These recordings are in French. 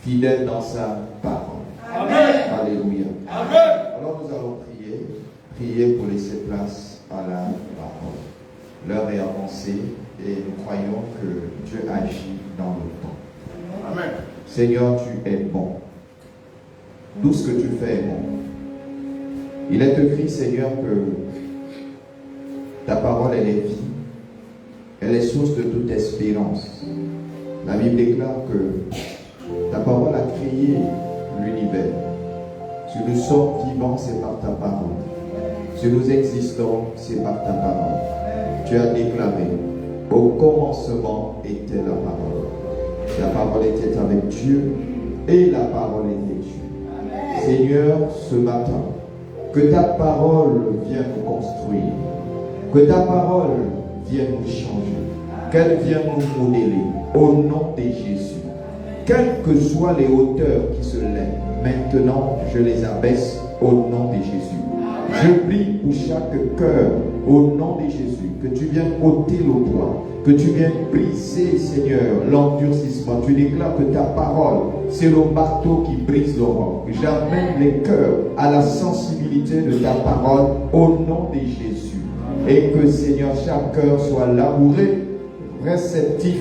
fidèle dans sa parole. Amen. Alléluia. Amen. Alors nous allons prier pour laisser place à la parole. L'heure est avancée et nous croyons que Dieu agit dans le temps. Amen. Seigneur, tu es bon. Tout ce que tu fais est bon. Il est écrit, Seigneur, que ta parole, elle est vie. Elle est source de toute espérance. La Bible déclare que ta parole a créé l'univers. Si nous sommes vivants, c'est par ta parole. Si nous existons, c'est par ta parole. Tu as déclaré, au commencement était la parole. La parole était avec Dieu et la parole était Dieu. Seigneur, ce matin, que ta parole vienne nous construire, que ta parole vienne nous changer, qu'elle vienne nous modeler au nom de Jésus. Quelles que soient les hauteurs qui se lèvent, maintenant je les abaisse au nom de Jésus. Je prie pour chaque cœur au nom de Jésus, que tu viennes ôter le poids, que tu viennes briser, Seigneur, l'endurcissement. Tu déclares que ta parole, c'est le marteau qui brise le roc. J'amène les cœurs à la sensibilité de ta parole au nom de Jésus. Et que, Seigneur, chaque cœur soit labouré, réceptif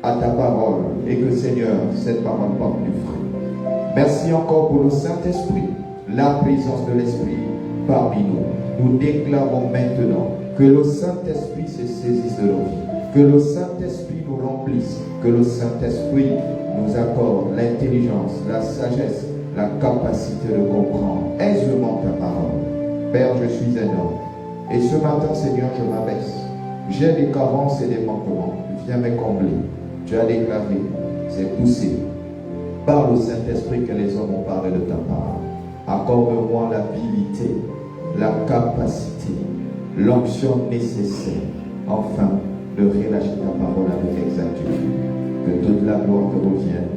à ta parole. Et que, Seigneur, cette parole porte du fruit. Merci encore pour le Saint-Esprit, la présence de l'Esprit parmi nous. Nous déclarons maintenant que le Saint-Esprit se saisisse de nos vies, que le Saint-Esprit nous remplisse, que le Saint-Esprit nous accorde l'intelligence, la sagesse, la capacité de comprendre aisément ta parole. Père, je suis un homme. Et ce matin, Seigneur, je m'abaisse. J'ai des carences et des manquements. Viens me combler. Tu as déclaré, c'est poussé par le Saint-Esprit que les hommes ont parlé de ta parole. Accorde-moi l'habilité, la capacité, l'onction nécessaire, enfin, de relâcher ta parole avec exactitude. Que toute la gloire te revienne.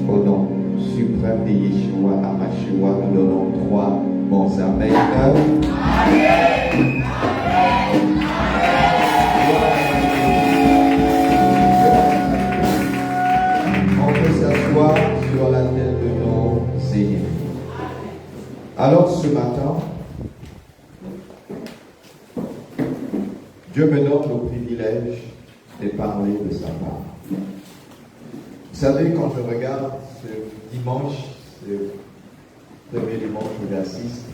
Au nom suprême de Yeshua, Amashua, nous donnons 3 bons amen. Amen. On peut s'asseoir sur la tête de nos seigneurs. Alors ce matin, Dieu me donne le privilège de parler de sa part. Vous savez, quand je regarde ce dimanche, ce premier dimanche où j'assiste,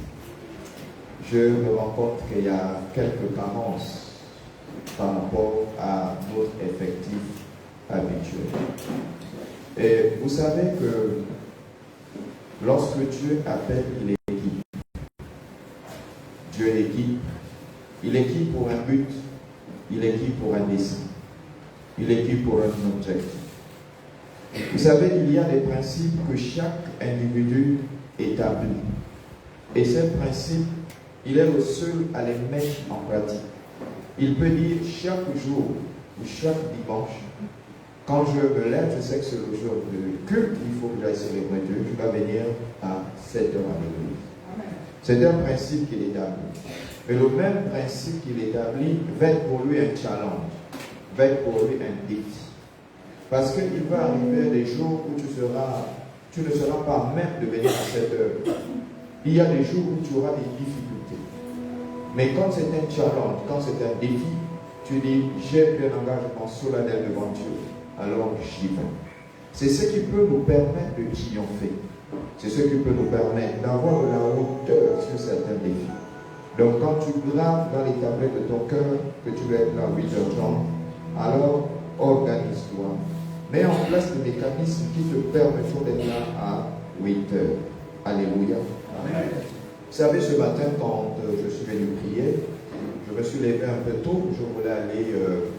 je me rends compte qu'il y a quelques carences par rapport à notre effectif habituel. Et vous savez que lorsque Dieu appelle, il équipe. Dieu équipe. Il équipe pour un but. Il équipe pour un dessein. Il équipe pour un objectif. Vous savez, il y a des principes que chaque individu établit. Et ces principes, il est le seul à les mettre en pratique. Il peut dire chaque jour ou chaque dimanche, quand je me lève, je sais que c'est le jour de culte, il faut que j'aille célébrer Dieu, je dois venir à 7 heures à l'église. C'est un principe qu'il établit. Mais le même principe qu'il établit va être pour lui un challenge, va être pour lui un défi. Parce qu'il va arriver des jours où tu ne seras pas même de venir à 7 heures. Il y a des jours où tu auras des difficultés. Mais quand c'est un challenge, quand c'est un défi, tu dis, j'ai pris un engagement solennel devant Dieu, alors j'y vais. C'est ce qui peut nous permettre de triompher. C'est ce qui peut nous permettre d'avoir de la hauteur sur certains défis. Donc quand tu graves dans les tablettes de ton cœur que tu vas être là à 8h30, alors organise-toi. Mets en place des mécanismes qui te permettront d'être là à 8h. Alléluia. Amen. Vous savez, ce matin, quand je suis venu prier, je me suis levé un peu tôt, je voulais aller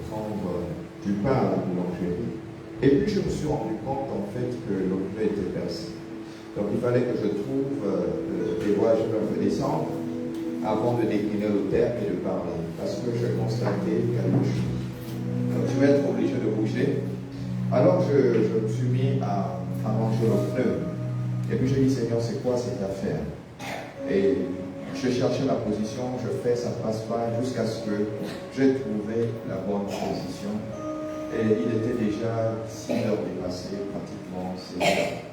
prendre du pain à la boulangerie. Et puis je me suis rendu compte en fait que l'objet était percé. Donc il fallait que je trouve des voies je peux descendre avant de décliner le terme et de parler. Parce que je constatais quelque chose. Donc je vais être obligé de bouger. Alors je me suis mis à ranger le pneu. Et puis je dis, Seigneur, c'est quoi cette affaire? Et je cherchais la position, je fais, ça ne passe pas, jusqu'à ce que j'ai trouvé la bonne position. Et il était déjà 6 heures dépassées, pratiquement 6 heures.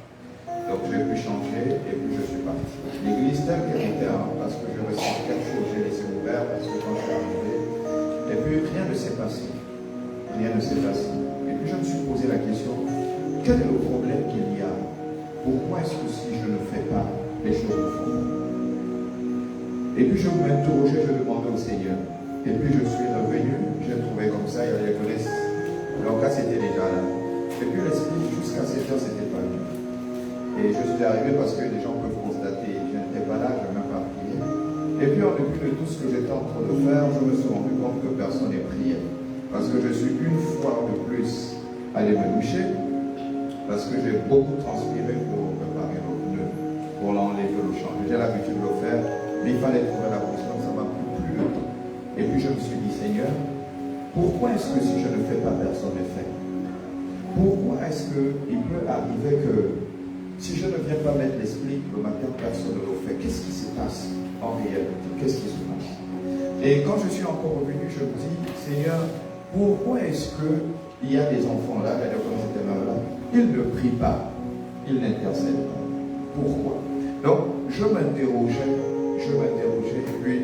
l'église telle qu'elle était, parce que je ressens quelque chose, j'ai laissé ouvert, parce que quand je suis arrivé, et puis rien ne s'est passé. Rien ne s'est passé. Et puis je me suis posé la question, quel est le problème qu'il y a? Pourquoi est-ce que si je ne fais pas les choses au fond? Et puis je m'interrogeais, je demandais au Seigneur. Et puis je suis revenu, j'ai trouvé comme ça, il y a les connaissances. Donc là c'était déjà là. Et puis l'esprit, jusqu'à 7 heures, c'était pas venu. Et je suis arrivé parce que les gens peuvent constater, je n'étais pas là, je n'ai même pas prié. Et puis en dépit de tout ce que j'étais en train de faire, je me suis rendu compte que personne n'est prié. Parce que je suis une fois de plus allé me doucher, parce que j'ai beaucoup transpiré pour préparer le pneu, pour l'enlever, le changer. J'ai l'habitude de le faire, mais il fallait trouver la position, ça m'a plus le temps. Et puis je me suis dit, Seigneur, pourquoi est-ce que si je ne fais pas, personne ne fait? Pourquoi est-ce qu'il peut arriver que si je ne viens pas mettre l'esprit le matin, personne ne le fait? Qu'est-ce qui se passe en réalité? Qu'est-ce qui se passe? Et quand je suis encore revenu, je me dis, Seigneur, pourquoi est-ce qu'il y a des enfants là, d'ailleurs comme c'était là, ils ne prient pas, ils n'intercèdent pas? Pourquoi? Donc, je m'interrogeais, et puis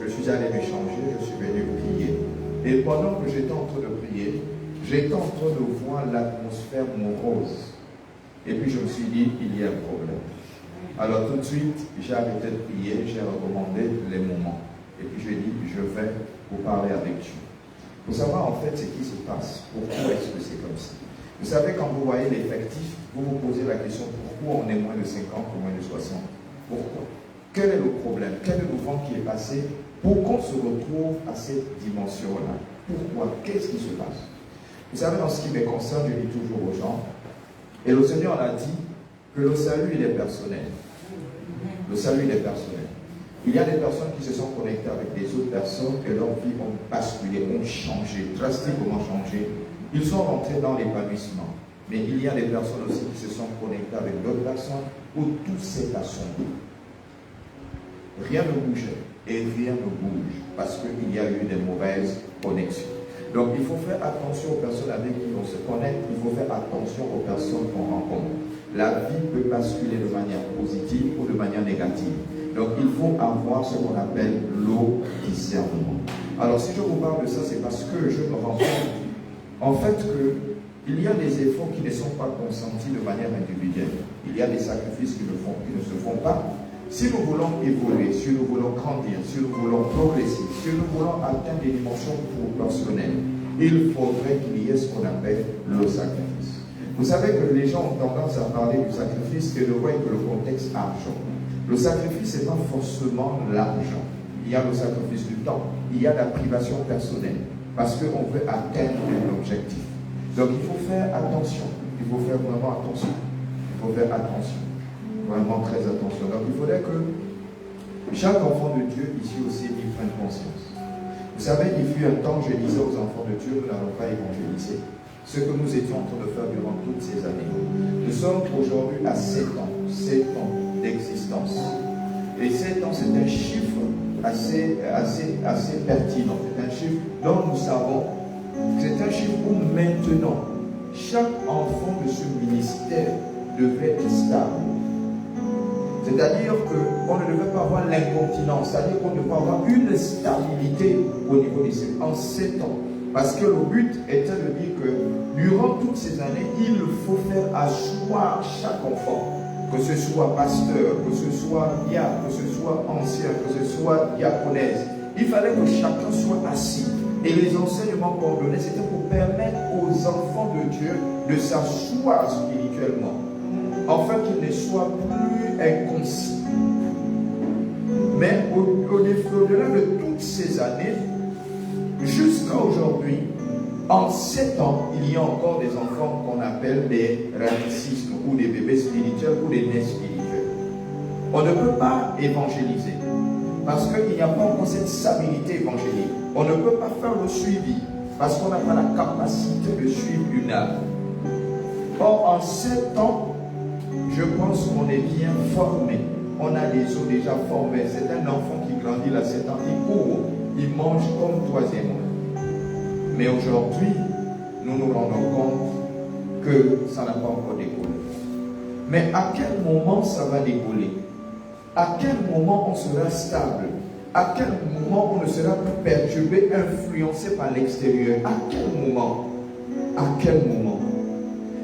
je suis allé m'échanger, je suis venu prier. Et pendant que j'étais en train de prier, j'étais en train de voir l'atmosphère morose. Et puis je me suis dit, il y a un problème. Alors tout de suite, j'ai arrêté de prier, j'ai recommandé les moments. Et puis j'ai dit, je vais vous parler avec Dieu. Vous savez en fait ce qui se passe. Pourquoi est-ce que c'est comme ça? Vous savez, quand vous voyez l'effectif, vous vous posez la question, pourquoi on est moins de 50 ou moins de 60? Pourquoi? Quel est le problème? Quel est le vent qui est passé pour qu'on se retrouve à cette dimension-là? Pourquoi? Qu'est-ce qui se passe? Vous savez, dans ce qui me concerne, je dis toujours aux gens, et le Seigneur a dit que le salut, il est personnel. Le salut, il est personnel. Il y a des personnes qui se sont connectées avec des autres personnes et leur vie ont basculé, ont changé, drastiquement changé. Ils sont rentrés dans l'épanouissement. Mais il y a des personnes aussi qui se sont connectées avec d'autres personnes où tout s'est assombri. Rien ne bougeait et rien ne bouge parce qu'il y a eu des mauvaises connexions. Donc il faut faire attention aux personnes avec qui on se connecte, il faut faire attention aux personnes qu'on rencontre. La vie peut basculer de manière positive ou de manière négative. Donc il faut avoir ce qu'on appelle le discernement. Alors si je vous parle de ça, c'est parce que je me rends compte en fait qu'il y a des efforts qui ne sont pas consentis de manière individuelle. Il y a des sacrifices qui ne se font pas. Si nous voulons évoluer, si nous voulons grandir, si nous voulons progresser, si nous voulons atteindre des dimensions proportionnelles, il faudrait qu'il y ait ce qu'on appelle le sacrifice. Vous savez que les gens ont tendance à parler du sacrifice et ne voient que le contexte argent. Le sacrifice, ce n'est pas forcément l'argent. Il y a le sacrifice du temps, il y a la privation personnelle, parce qu'on veut atteindre un objectif. Donc il faut faire attention, il faut faire vraiment attention, il faut faire attention. Vraiment très attention. Donc il faudrait que chaque enfant de Dieu ici aussi y prenne conscience. Vous savez, il fut un temps, je disais aux enfants de Dieu, nous n'allons pas évangéliser. Ce que nous étions en train de faire durant toutes ces années. Nous sommes aujourd'hui à 7 ans d'existence. Et 7 ans, c'est un chiffre assez pertinent. C'est un chiffre dont nous savons, c'est un chiffre où maintenant, chaque enfant de ce ministère devait être stable. C'est-à-dire qu'on ne devait pas avoir l'incontinence, c'est-à-dire qu'on devait avoir une stabilité au niveau des 7 en 7 ans. Parce que le but était de dire que durant toutes ces années, il faut faire asseoir chaque enfant, que ce soit pasteur, que ce soit diacre, que ce soit ancien, que ce soit diaconesse. Il fallait que chacun soit assis. Et les enseignements coordonnés, c'était pour permettre aux enfants de Dieu de s'asseoir spirituellement, afin qu'ils ne soient plus inconscients. Mais au-delà de toutes ces années, jusqu'à aujourd'hui, en 7 ans, il y a encore des enfants qu'on appelle des raticismes ou des bébés spirituels ou des nés spirituels. On ne peut pas évangéliser parce qu'il n'y a pas encore cette stabilité évangélique. On ne peut pas faire le suivi parce qu'on n'a pas la capacité de suivre une âme. Or, en 7 ans, je pense qu'on est bien formé. On a les os déjà formés. C'est un enfant qui grandit à 7 ans, il court, il mange comme 3e mois. Mais aujourd'hui, nous nous rendons compte que ça n'a pas encore décollé. Mais à quel moment ça va décoller? À quel moment on sera stable? À quel moment on ne sera plus perturbé, influencé par l'extérieur? À quel moment? À quel moment?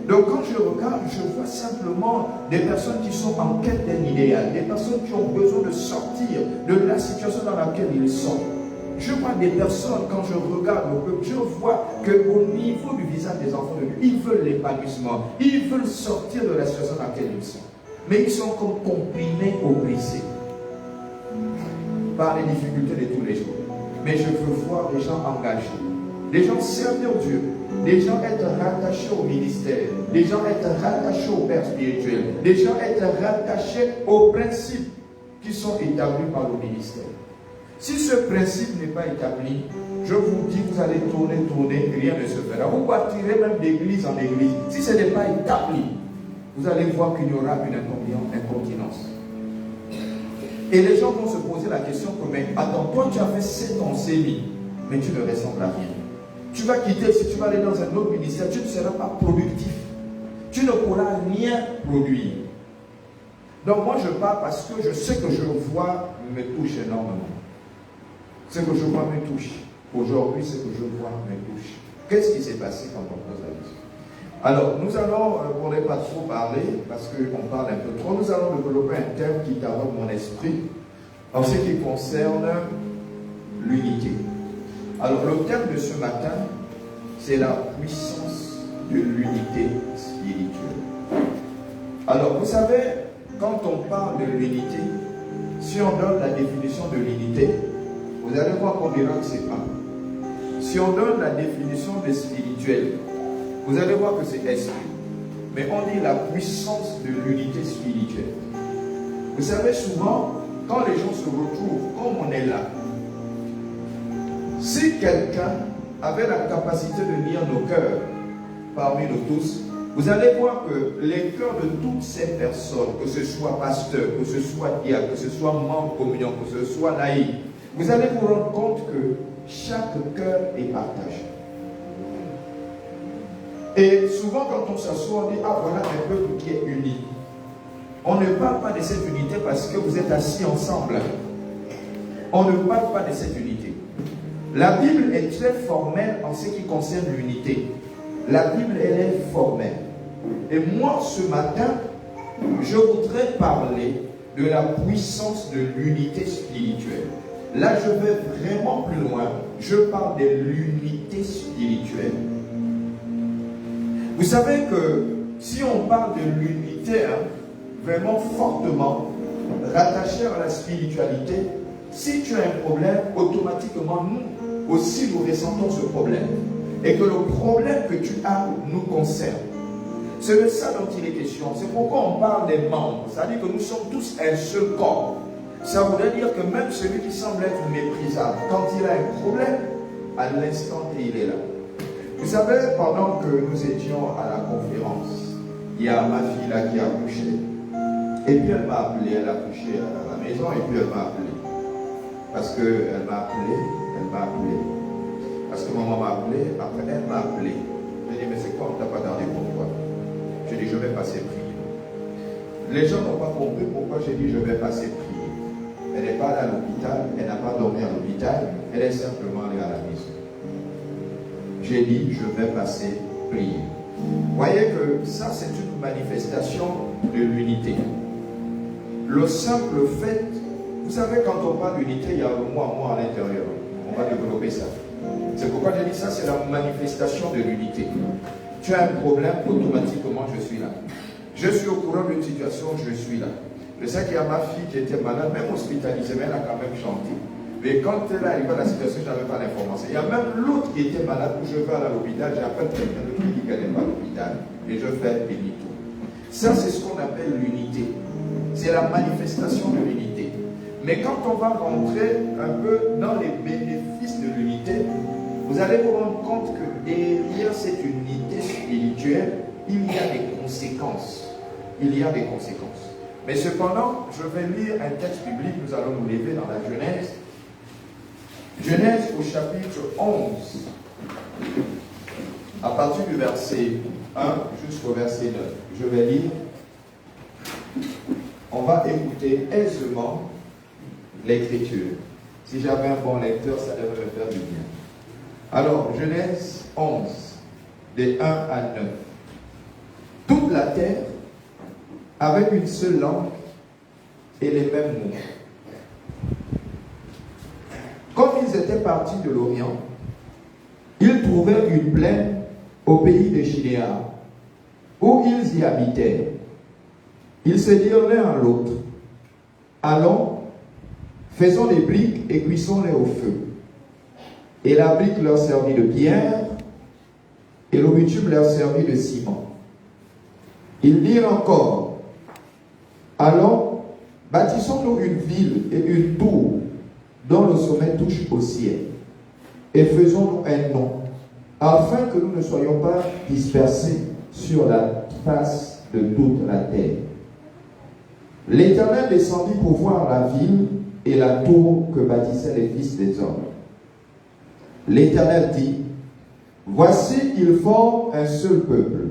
Donc quand je regarde, je vois simplement des personnes qui sont en quête d'un idéal, des personnes qui ont besoin de sortir de la situation dans laquelle ils sont. Je vois des personnes, quand je regarde le peuple, je vois qu'au niveau du visage des enfants de Dieu, ils veulent l'épanouissement, ils veulent sortir de la situation dans laquelle ils sont. Mais ils sont comme comprimés, oppressés par les difficultés de tous les jours. Mais je veux voir des gens engagés, des gens servir Dieu, des gens être rattachés au ministère, des gens être rattachés au Père spirituel, des gens être rattachés aux principes qui sont établis par le ministère. Si ce principe n'est pas établi, je vous dis, vous allez tourner, rien ne se fera. Vous partirez même d'église en église. Si ce n'est pas établi, vous allez voir qu'il y aura une incontinence. Et les gens vont se poser la question que, mais attends, toi tu as fait 7 ans CMI, mais tu ne ressembles à rien. Tu vas quitter, si tu vas aller dans un autre ministère, tu ne seras pas productif. Tu ne pourras rien produire. Donc moi je parle parce que je sais que je vois me touche énormément. Ce que je vois me touche. Aujourd'hui, ce que je vois me touche. Qu'est-ce qui s'est passé quand on pose la question? Alors, nous allons, pour ne pas trop parler, parce qu'on parle un peu trop, nous allons développer un thème qui taraude mon esprit en ce qui concerne l'unité. Alors, le thème de ce matin, c'est la puissance de l'unité spirituelle. Alors, vous savez, quand on parle de l'unité, si on donne la définition de l'unité, vous allez voir qu'on dira que c'est un. Si on donne la définition de spirituel, vous allez voir que c'est esprit. Mais on dit la puissance de l'unité spirituelle. Vous savez, souvent, quand les gens se retrouvent, comme on est là, si quelqu'un avait la capacité de lire nos cœurs parmi nous tous, vous allez voir que les cœurs de toutes ces personnes, que ce soit pasteur, que ce soit diacre, que ce soit membre de communion, que ce soit laïc, vous allez vous rendre compte que chaque cœur est partagé. Et souvent quand on s'assoit, on dit, ah voilà un peuple qui est uni. On ne parle pas de cette unité parce que vous êtes assis ensemble. On ne parle pas de cette unité. La Bible est très formelle en ce qui concerne l'unité. La Bible, elle est formelle. Et moi, ce matin, je voudrais parler de la puissance de l'unité spirituelle. Là, je vais vraiment plus loin. Je parle de l'unité spirituelle. Vous savez que si on parle de l'unité, vraiment fortement rattachée à la spiritualité, si tu as un problème, automatiquement, nous aussi, nous ressentons ce problème. Et que le problème que tu as nous concerne. C'est de ça dont il est question. C'est pourquoi on parle des membres. C'est-à-dire que nous sommes tous un seul corps. Ça voudrait dire que même celui qui semble être méprisable, quand il a un problème, à l'instant T, il est là. Vous savez, pendant que nous étions à la conférence, il y a ma fille là qui a accouché. Et puis elle m'a appelé, elle a accouché à la maison, et puis elle m'a appelé. Parce qu'elle m'a appelé, Parce que maman m'a appelé, après elle m'a appelé. J'ai dit, mais c'est quoi, on ne t'a pas gardé pour toi? J'ai dit, je vais passer prier. Les gens n'ont pas compris pourquoi j'ai dit, je vais passer prier. Elle n'est pas allée à l'hôpital, elle n'a pas dormi à l'hôpital, elle est simplement allée à la maison. J'ai dit, je vais passer prier. Vous voyez que ça, c'est une manifestation de l'unité. Le simple fait, vous savez, quand on parle d'unité, il y a le moi à l'intérieur. On va développer ça. C'est pourquoi j'ai dit ça, c'est la manifestation de l'unité. Tu as un problème, automatiquement, je suis là. Je suis au courant d'une situation, je suis là. Je sais qu'il y a ma fille qui était malade, même hospitalisée, mais elle a quand même chanté. Mais quand elle est arrivée à la situation, je n'avais pas l'information. Il y a même l'autre qui était malade, où je vais à l'hôpital, j'appelle quelqu'un qui dit qu'elle n'est pas à l'hôpital, et je fais demi-tour. Ça, c'est ce qu'on appelle l'unité. C'est la manifestation de l'unité. Mais quand on va rentrer un peu dans les bénéfices de l'unité, vous allez vous rendre compte que derrière cette unité spirituelle, il y a des conséquences. Il y a des conséquences. Mais cependant, je vais lire un texte biblique, nous allons nous lever dans la Genèse. Genèse au chapitre 11, à partir du verset 1 jusqu'au verset 9. Je vais lire. On on va écouter aisément l'écriture. Si j'avais un bon lecteur, ça devrait me faire du bien. Alors, Genèse 11, de 1 à 9. Toute la terre avait une seule langue et les mêmes mots. Comme ils étaient partis de l'Orient, ils trouvèrent une plaine au pays de Chinéar, où ils y habitaient. Ils se dirent l'un à l'autre, allons, faisons des briques et cuissons-les au feu. Et la brique leur servit de pierre, et le bitume leur servit de ciment. Ils dirent encore, allons, bâtissons-nous une ville et une tour dont le sommet touche au ciel, et faisons-nous un nom, afin que nous ne soyons pas dispersés sur la face de toute la terre. L'Éternel descendit pour voir la ville et la tour que bâtissaient les fils des hommes. L'Éternel dit, voici, ils forment un seul peuple,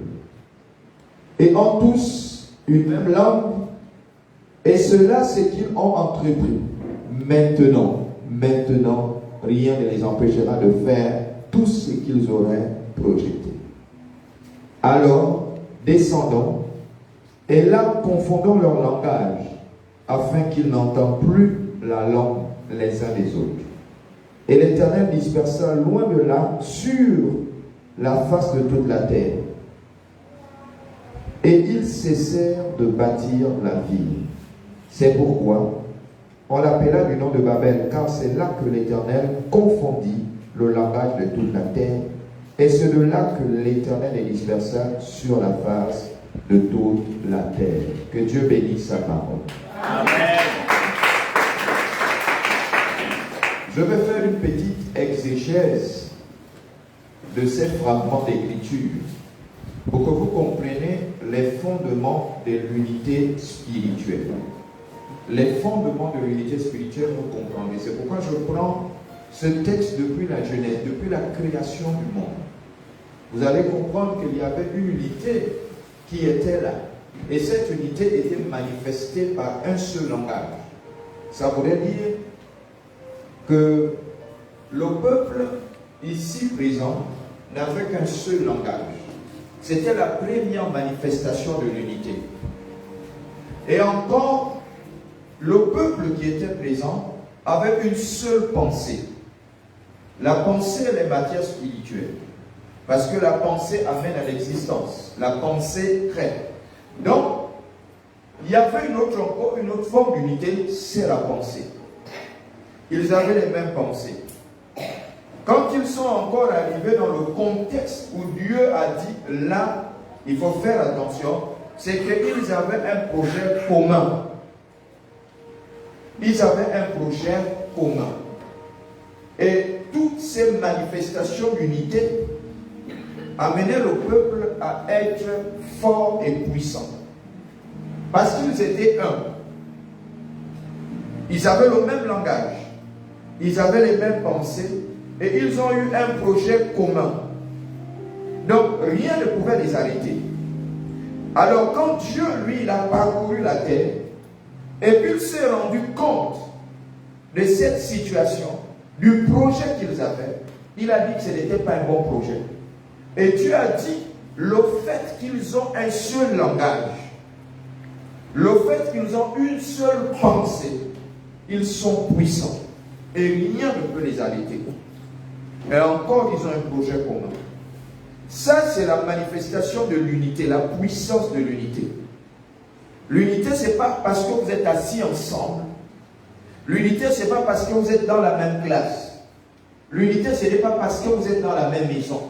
et ont tous une même langue, et cela c'est qu'ils ont entrepris. Maintenant, rien ne les empêchera de faire tout ce qu'ils auraient projeté. Alors, descendons, et là, confondons leur langage, afin qu'ils n'entendent plus la langue les uns des autres. Et l'Éternel dispersa loin de là, sur la face de toute la terre. Et ils cessèrent de bâtir la ville. C'est pourquoi on l'appela du nom de Babel, car c'est là que l'Éternel confondit le langage de toute la terre. Et c'est de là que l'Éternel les dispersa sur la face de toute la terre. Que Dieu bénisse sa parole. Amen. Je vais faire une petite exégèse de ces fragments d'écriture pour que vous compreniez les fondements de l'unité spirituelle. Les fondements de l'unité spirituelle, vous comprenez. C'est pourquoi je prends ce texte depuis la Genèse, depuis la création du monde. Vous allez comprendre qu'il y avait une unité qui était là. Et cette unité était manifestée par un seul langage. Ça voudrait dire que le peuple ici présent n'avait qu'un seul langage. C'était la première manifestation de l'unité. Et encore, le peuple qui était présent avait une seule pensée. La pensée, elle est matière spirituelle. Parce que la pensée amène à l'existence. La pensée crée. Donc, il y avait une autre forme d'unité, c'est la pensée. Ils avaient les mêmes pensées. Quand ils sont encore arrivés dans le contexte où Dieu a dit, là, il faut faire attention, c'est qu'ils avaient un projet commun. Ils avaient un projet commun. Et toutes ces manifestations d'unité amenaient le peuple à être fort et puissant. Parce qu'ils étaient un. Ils avaient le même langage. Ils avaient les mêmes pensées. Et ils ont eu un projet commun. Donc, rien ne pouvait les arrêter. Alors, quand Dieu, lui, il a parcouru la terre, et puis il s'est rendu compte de cette situation, du projet qu'ils avaient, il a dit que ce n'était pas un bon projet. Et Dieu a dit, le fait qu'ils ont un seul langage, le fait qu'ils ont une seule pensée, ils sont puissants. Et rien ne peut les arrêter. Et encore, ils ont un projet commun. Ça, c'est la manifestation de l'unité, la puissance de l'unité. L'unité, ce n'est pas parce que vous êtes assis ensemble. L'unité, ce n'est pas parce que vous êtes dans la même classe. L'unité, ce n'est pas parce que vous êtes dans la même maison.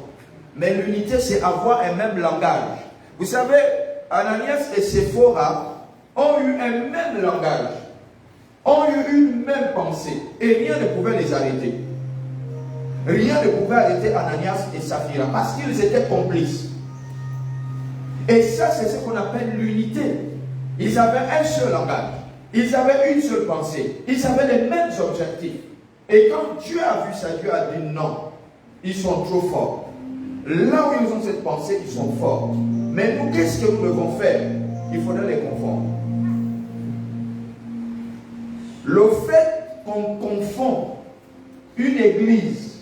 Mais l'unité, c'est avoir un même langage. Vous savez, Ananias et Séphora ont eu un même langage, ont eu une même pensée, et rien ne pouvait les arrêter. Rien ne pouvait arrêter Ananias et Saphira, parce qu'ils étaient complices. Et ça, c'est ce qu'on appelle l'unité. Ils avaient un seul langage, ils avaient une seule pensée, ils avaient les mêmes objectifs. Et quand Dieu a vu ça, Dieu a dit non, ils sont trop forts. Là où ils ont cette pensée, ils sont forts. Mais nous, qu'est-ce que nous devons faire? Il faudrait les confondre. église,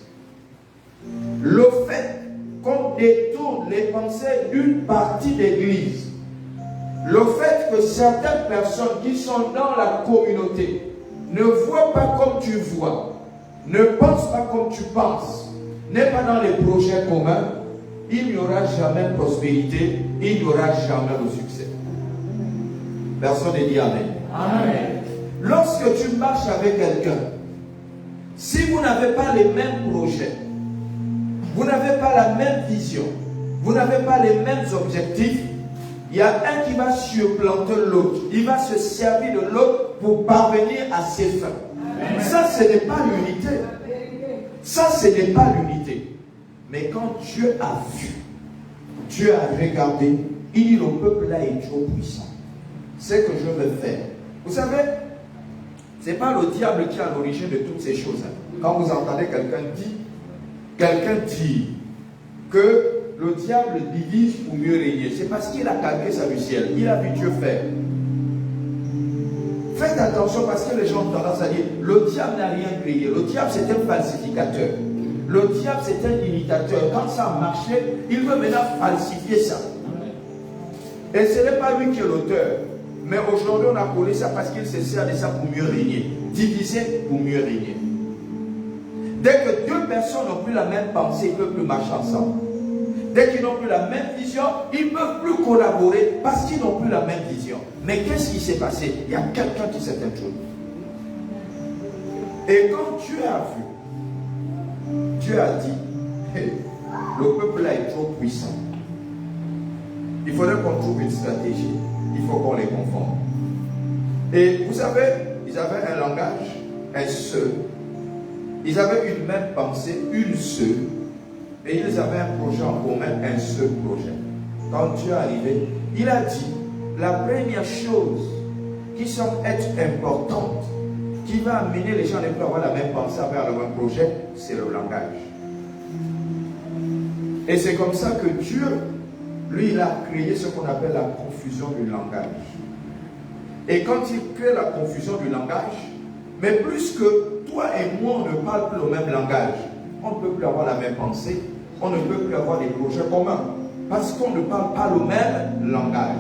le fait qu'on détourne les pensées d'une partie d'église, le fait que certaines personnes qui sont dans la communauté ne voient pas comme tu vois, ne pensent pas comme tu penses, n'est pas dans les projets communs, il n'y aura jamais de prospérité, il n'y aura jamais de succès. Personne ne dit Amen. Amen. Lorsque tu marches avec quelqu'un, si vous n'avez pas les mêmes projets, vous n'avez pas la même vision, vous n'avez pas les mêmes objectifs, il y a un qui va supplanter l'autre. Il va se servir de l'autre pour parvenir à ses fins. Amen. Ça, ce n'est pas l'unité. Ça, ce n'est pas l'unité. Mais quand Dieu a vu, Dieu a regardé, il dit, le peuple là est trop puissant. C'est que je veux faire. Vous savez, ce n'est pas le diable qui est à l'origine de toutes ces choses. Quand vous entendez quelqu'un dire que le diable divise pour mieux régner, c'est parce qu'il a calqué ça du ciel. Il a vu Dieu faire. Faites attention parce que les gens ont tendance à dire le diable n'a rien créé. Le diable c'est un falsificateur. Le diable c'est un imitateur. Quand ça a marché, il veut maintenant falsifier ça. Et ce n'est pas lui qui est l'auteur. Mais aujourd'hui on a collé ça parce qu'il se sert de ça pour mieux régner. Diviser pour mieux régner. Dès que deux personnes n'ont plus la même pensée, ils ne peuvent plus marcher ensemble. Dès qu'ils n'ont plus la même vision, ils ne peuvent plus collaborer parce qu'ils n'ont plus la même vision. Mais qu'est-ce qui s'est passé? Il y a quelqu'un qui s'est introduit. Et quand Dieu a vu, Dieu a dit, hey, le peuple là est trop puissant. Il faudrait qu'on trouve une stratégie. Il faut qu'on les confonde. Et vous savez, ils avaient un langage, un seul. Ils avaient une même pensée, une seule. Et ils avaient un projet en commun, un seul projet. Quand Dieu est arrivé, il a dit, la première chose qui semble être importante, qui va amener les gens à ne plus avoir la même pensée vers le même projet, c'est le langage. Et c'est comme ça que Dieu, lui, il a créé ce qu'on appelle la confusion du langage. Et quand il crée la confusion du langage, mais plus que toi et moi, on ne parle plus le même langage, on ne peut plus avoir la même pensée, on ne peut plus avoir des projets communs, parce qu'on ne parle pas le même langage.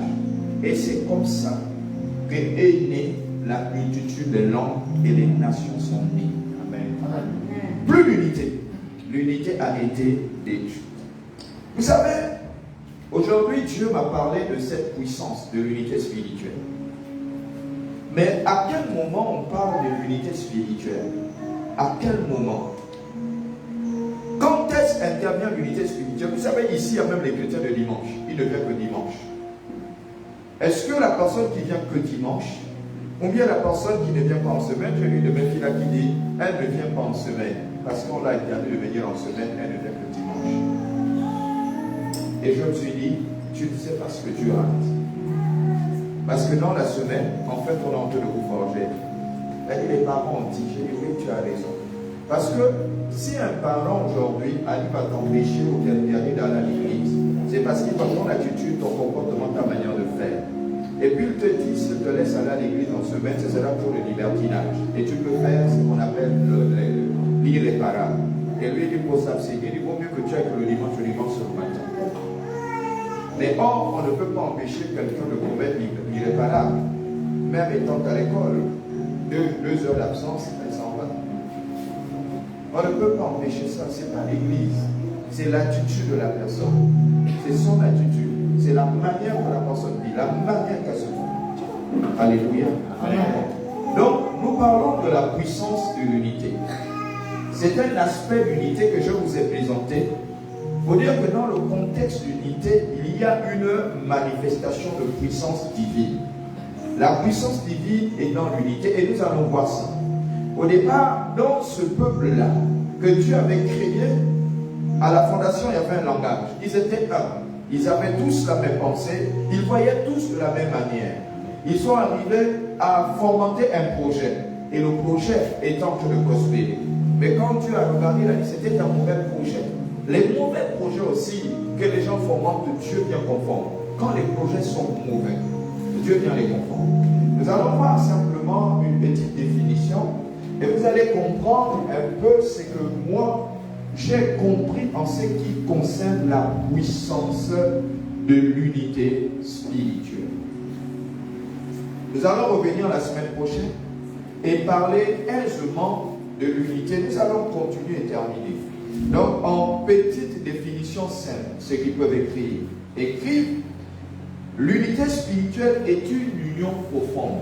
Et c'est comme ça qu'est née la multitude des langues et les nations sont nées. Amen. Plus l'unité. L'unité a été détruite. Vous savez, aujourd'hui Dieu m'a parlé de cette puissance de l'unité spirituelle. Mais à quel moment on parle de l'unité spirituelle? À quel moment? Quand est-ce qu'intervient l'unité spirituelle? Vous savez, ici, il y a même les chrétiens de dimanche. Ils ne viennent que dimanche. Est-ce que la personne qui vient que dimanche, ou bien la personne qui ne vient pas en semaine, j'ai lu de mes filles là qui dit, elle ne vient pas en semaine, parce qu'on l'a interdit de venir en semaine, elle ne vient que dimanche. Et je me suis dit, tu ne sais pas ce que tu rates. Parce que dans la semaine, en fait, on est en train de vous forger. Les parents ont dit, j'ai dit, oui, tu as raison. Parce que si un parent aujourd'hui arrive à t'empêcher ou t'interdire d'aller à l'église, c'est parce qu'il voit ton attitude, ton comportement, ta manière de faire. Et puis il te dit, s'il te laisse aller à l'église en semaine, ce sera pour le libertinage. Et tu peux faire ce qu'on appelle l'irréparable. Et lui, il pose s'abstenir, il vaut mieux que tu ailles le dimanche sur le matin. Mais or, on ne peut pas empêcher quelqu'un de commettre l'irréparable. Même étant à l'école, 2 heures d'absence, elle s'en va. On ne peut pas empêcher ça, ce n'est pas l'église. C'est l'attitude de la personne. C'est son attitude. C'est la manière que la personne vit, la manière qu'elle se comporte. Alléluia. Amen. Donc, nous parlons de la puissance de l'unité. C'est un aspect d'unité que je vous ai présenté. Il faut dire que dans le contexte d'unité, il y a une manifestation de puissance divine. La puissance divine est dans l'unité et nous allons voir ça. Au départ, dans ce peuple-là, que Dieu avait créé, à la fondation, il y avait un langage. Ils étaient un. Ils avaient tous la même pensée. Ils voyaient tous de la même manière. Ils sont arrivés à fomenter un projet. Et le projet est en train de prospérer. Mais quand Dieu a regardé, il a dit c'était un mauvais projet. Les mauvais projets aussi que les gens fomentent, Dieu vient confondre. Quand les projets sont mauvais, Dieu vient les confondre. Nous allons voir simplement une petite définition. Et vous allez allez comprendre un peu ce que moi, j'ai compris en ce qui concerne la puissance de l'unité spirituelle. Nous allons revenir la semaine prochaine et parler aisément de l'unité. Nous allons continuer et terminer. Donc, en petite définition simple, ceux qui peuvent écrire, écrivent. L'unité spirituelle est une union profonde.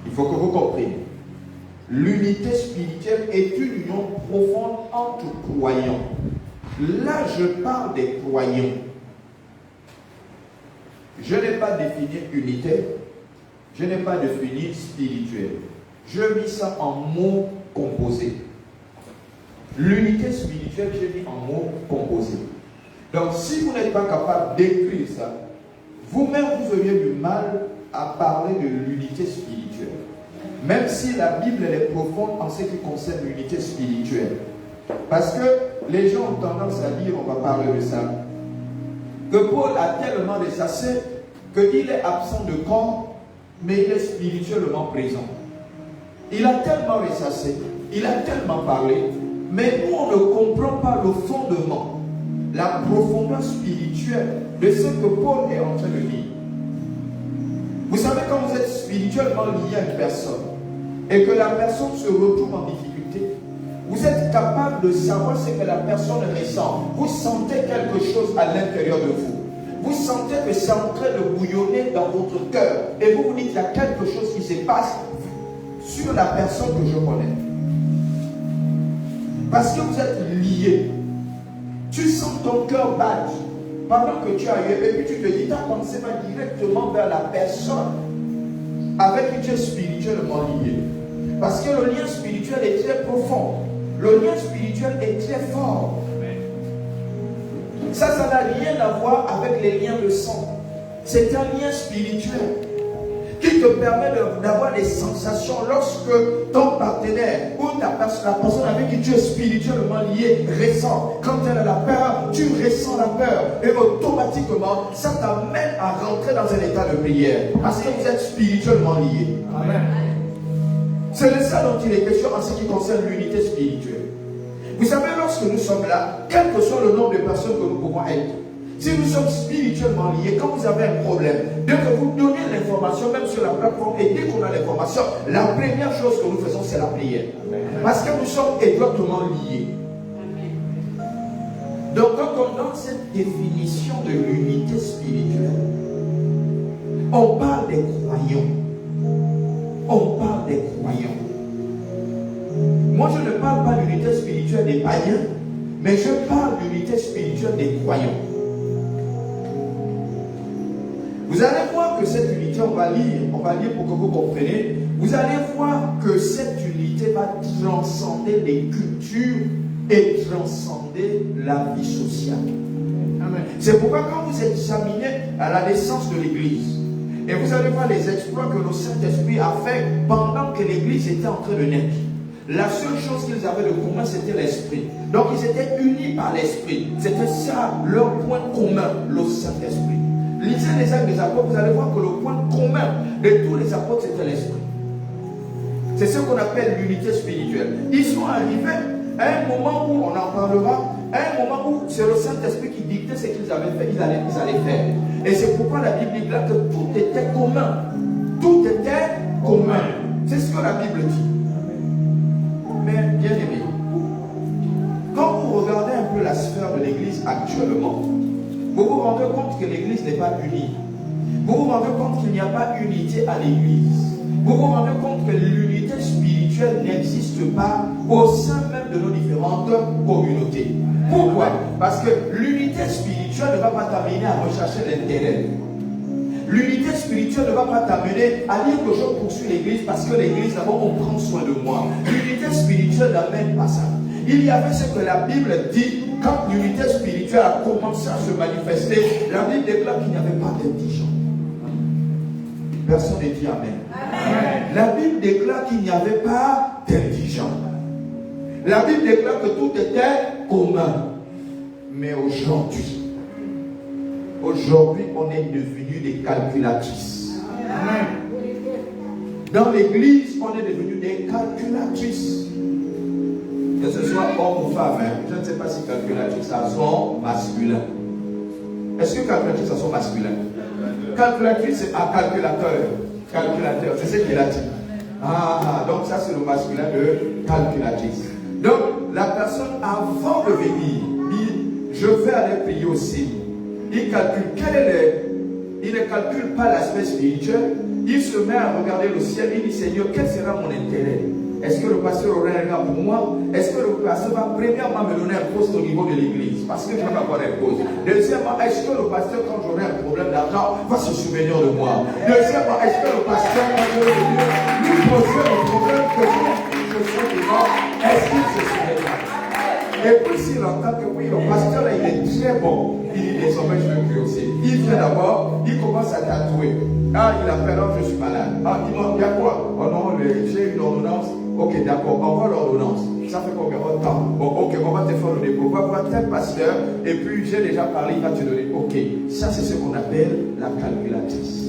Il faut que vous compreniez. L'unité spirituelle est une union profonde entre croyants. Là, je parle des croyants. Je n'ai pas défini unité, je n'ai pas défini spirituel. Je mis ça en mots composés. L'unité spirituelle, j'ai mis en mots composés. Donc, si vous n'êtes pas capable d'écrire ça, vous-même, vous auriez du mal à parler de l'unité spirituelle. Même si la Bible elle est profonde en ce qui concerne l'unité spirituelle. Parce que les gens ont tendance à dire, on va parler de ça, que Paul a tellement ressassé qu'il est absent de corps, mais il est spirituellement présent. Il a tellement ressassé, il a tellement parlé, mais nous on ne comprend pas le fondement, la profondeur spirituelle de ce que Paul est en train de dire. Vous savez, quand vous êtes spirituellement lié à une personne et que la personne se retrouve en difficulté, vous êtes capable de savoir ce que la personne ressent. Vous sentez quelque chose à l'intérieur de vous. Vous sentez que c'est en train de bouillonner dans votre cœur. Et vous vous dites, il y a quelque chose qui se passe sur la personne que je connais. Parce que vous êtes liés. Tu sens ton cœur battre pendant que tu as eu. Et puis tu te dis, ta pensée va directement vers la personne avec qui tu es spirituellement lié. Parce que le lien spirituel est très profond. Le lien spirituel est très fort. Ça n'a rien à voir avec les liens de sang. C'est un lien spirituel qui te permet d'avoir des sensations lorsque ton partenaire ou la personne avec qui tu es spirituellement lié ressent. Quand elle a la peur, tu ressens la peur. Et automatiquement, ça t'amène à rentrer dans un état de prière. Parce que vous êtes spirituellement liés. Amen. C'est de ça dont il est question en ce qui concerne l'unité spirituelle. Vous savez, lorsque nous sommes là, quel que soit le nombre de personnes que nous pouvons être, si nous sommes spirituellement liés, quand vous avez un problème, dès que vous donnez l'information, même sur la plateforme, et dès qu'on a l'information, la première chose que nous faisons, c'est la prière. Parce que nous sommes étroitement liés. Donc, quand on donne cette définition de l'unité spirituelle, on parle des croyants. On parle des croyants. Moi, je ne parle pas de l'unité spirituelle des païens, mais je parle de l'unité spirituelle des croyants. Vous allez voir que cette unité, on va lire pour que vous compreniez, vous allez voir que cette unité va transcender les cultures et transcender la vie sociale. Amen. C'est pourquoi quand vous examinez à la naissance de l'Église, et vous allez voir les exploits que le Saint-Esprit a fait pendant que l'Église était en train de naître. La seule chose qu'ils avaient de commun, c'était l'Esprit. Donc ils étaient unis par l'Esprit. C'était ça leur point commun, le Saint-Esprit. Lisez les Actes des Apôtres, vous allez voir que le point commun de tous les apôtres, c'était l'Esprit. C'est ce qu'on appelle l'unité spirituelle. Ils sont arrivés à un moment où, on en parlera, à un moment où c'est le Saint-Esprit qui dictait ce qu'ils avaient fait, ils allaient faire. Et c'est pourquoi la Bible dit là que tout était commun. Tout était commun. C'est ce que la Bible dit. Mais bien aimé, quand vous regardez un peu la sphère de l'Église actuellement, vous vous rendez compte que l'Église n'est pas unie. Vous vous rendez compte qu'il n'y a pas unité à l'Église. Vous vous rendez compte que l'unité spirituelle n'existe pas au sein même de nos différentes communautés. Pourquoi? Parce que l'unité spirituelle ne va pas t'amener à rechercher l'intérêt. L'unité spirituelle ne va pas t'amener à dire que je poursuis l'Église parce que l'Église, d'abord, on prend soin de moi. L'unité spirituelle n'amène pas ça. Il y avait ce que la Bible dit quand l'unité spirituelle a commencé à se manifester. La Bible déclare qu'il n'y avait pas d'indigents. Personne ne dit Amen. Amen. La Bible déclare qu'il n'y avait pas d'indigents. La Bible déclare que tout était commun. Mais aujourd'hui, on est devenus des calculatrices. Amen. Dans l'église, on est devenu des calculatrices. Que ce soit homme ou femme, hein. Je ne sais pas si calculatrice a son masculin. Est-ce que calculatrice a son masculin? Calculatrice, c'est un calculateur. Calculateur, c'est ce qu'il a dit. Ah, donc ça c'est le masculin de calculatrice. Donc la personne avant de venir dit, je vais aller prier aussi. Il calcule il ne calcule pas l'aspect spirituel. Il se met à regarder le ciel. Il dit, Seigneur, quel sera mon intérêt? Est-ce que le pasteur aurait un regard pour moi? Est-ce que le pasteur va premièrement me donner un poste au niveau de l'église? Parce que je vais avoir un poste. Deuxièmement, est-ce que le pasteur, quand j'aurai un problème d'argent, va se souvenir de moi? Deuxièmement, est-ce que le pasteur, quand je vais venir lui poser le problème que je suis devant, est-ce qu'il se souviendra? Et puis s'il entend que oui, le pasteur là, il est très bon, il dit désormais je veux plus aussi. Il vient d'abord, il commence à tatouer. Ah, il appelle, oh, je suis malade. Ah, dis-moi, il y a quoi? Oh non, j'ai une ordonnance. Ok, d'accord, envoie l'ordonnance. Ça fait combien de temps? Bon, ok, on va te faire le dépôt. On va voir tel pasteur, et puis j'ai déjà parlé, il va te donner. Ok, ça c'est ce qu'on appelle la calculatrice.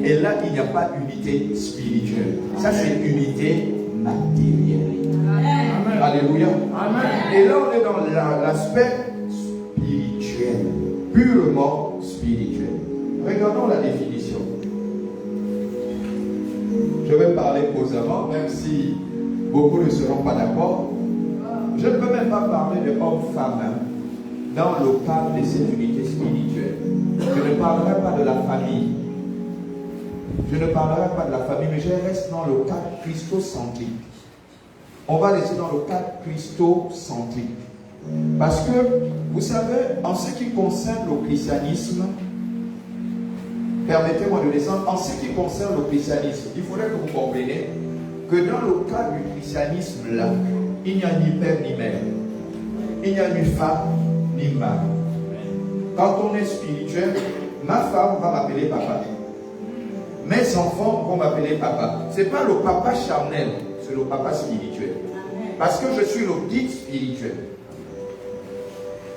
Et là, il n'y a pas d'unité spirituelle. Ça c'est unité matérielle. Amen. Alléluia. Amen. Et là, on est dans l'aspect spirituel, purement spirituel. Regardons la définition. Je vais parler posément, même si beaucoup ne seront pas d'accord. Je ne peux même pas parler de homme-femme dans le cadre de cette unité spirituelle. Je ne parlerai pas de la famille. Je ne parlerai pas de la famille, mais je reste dans le cadre christocentrique. On va rester dans le cadre christocentrique. Parce que, vous savez, en ce qui concerne le christianisme, permettez-moi de descendre, en ce qui concerne le christianisme, il faudrait que vous compreniez que dans le cadre du christianisme là, il n'y a ni père ni mère. Il n'y a ni femme ni mari. Quand on est spirituel, ma femme va m'appeler papa. Mes enfants vont m'appeler papa. Ce n'est pas le papa charnel, c'est le papa spirituel. Parce que je suis le guide spirituel.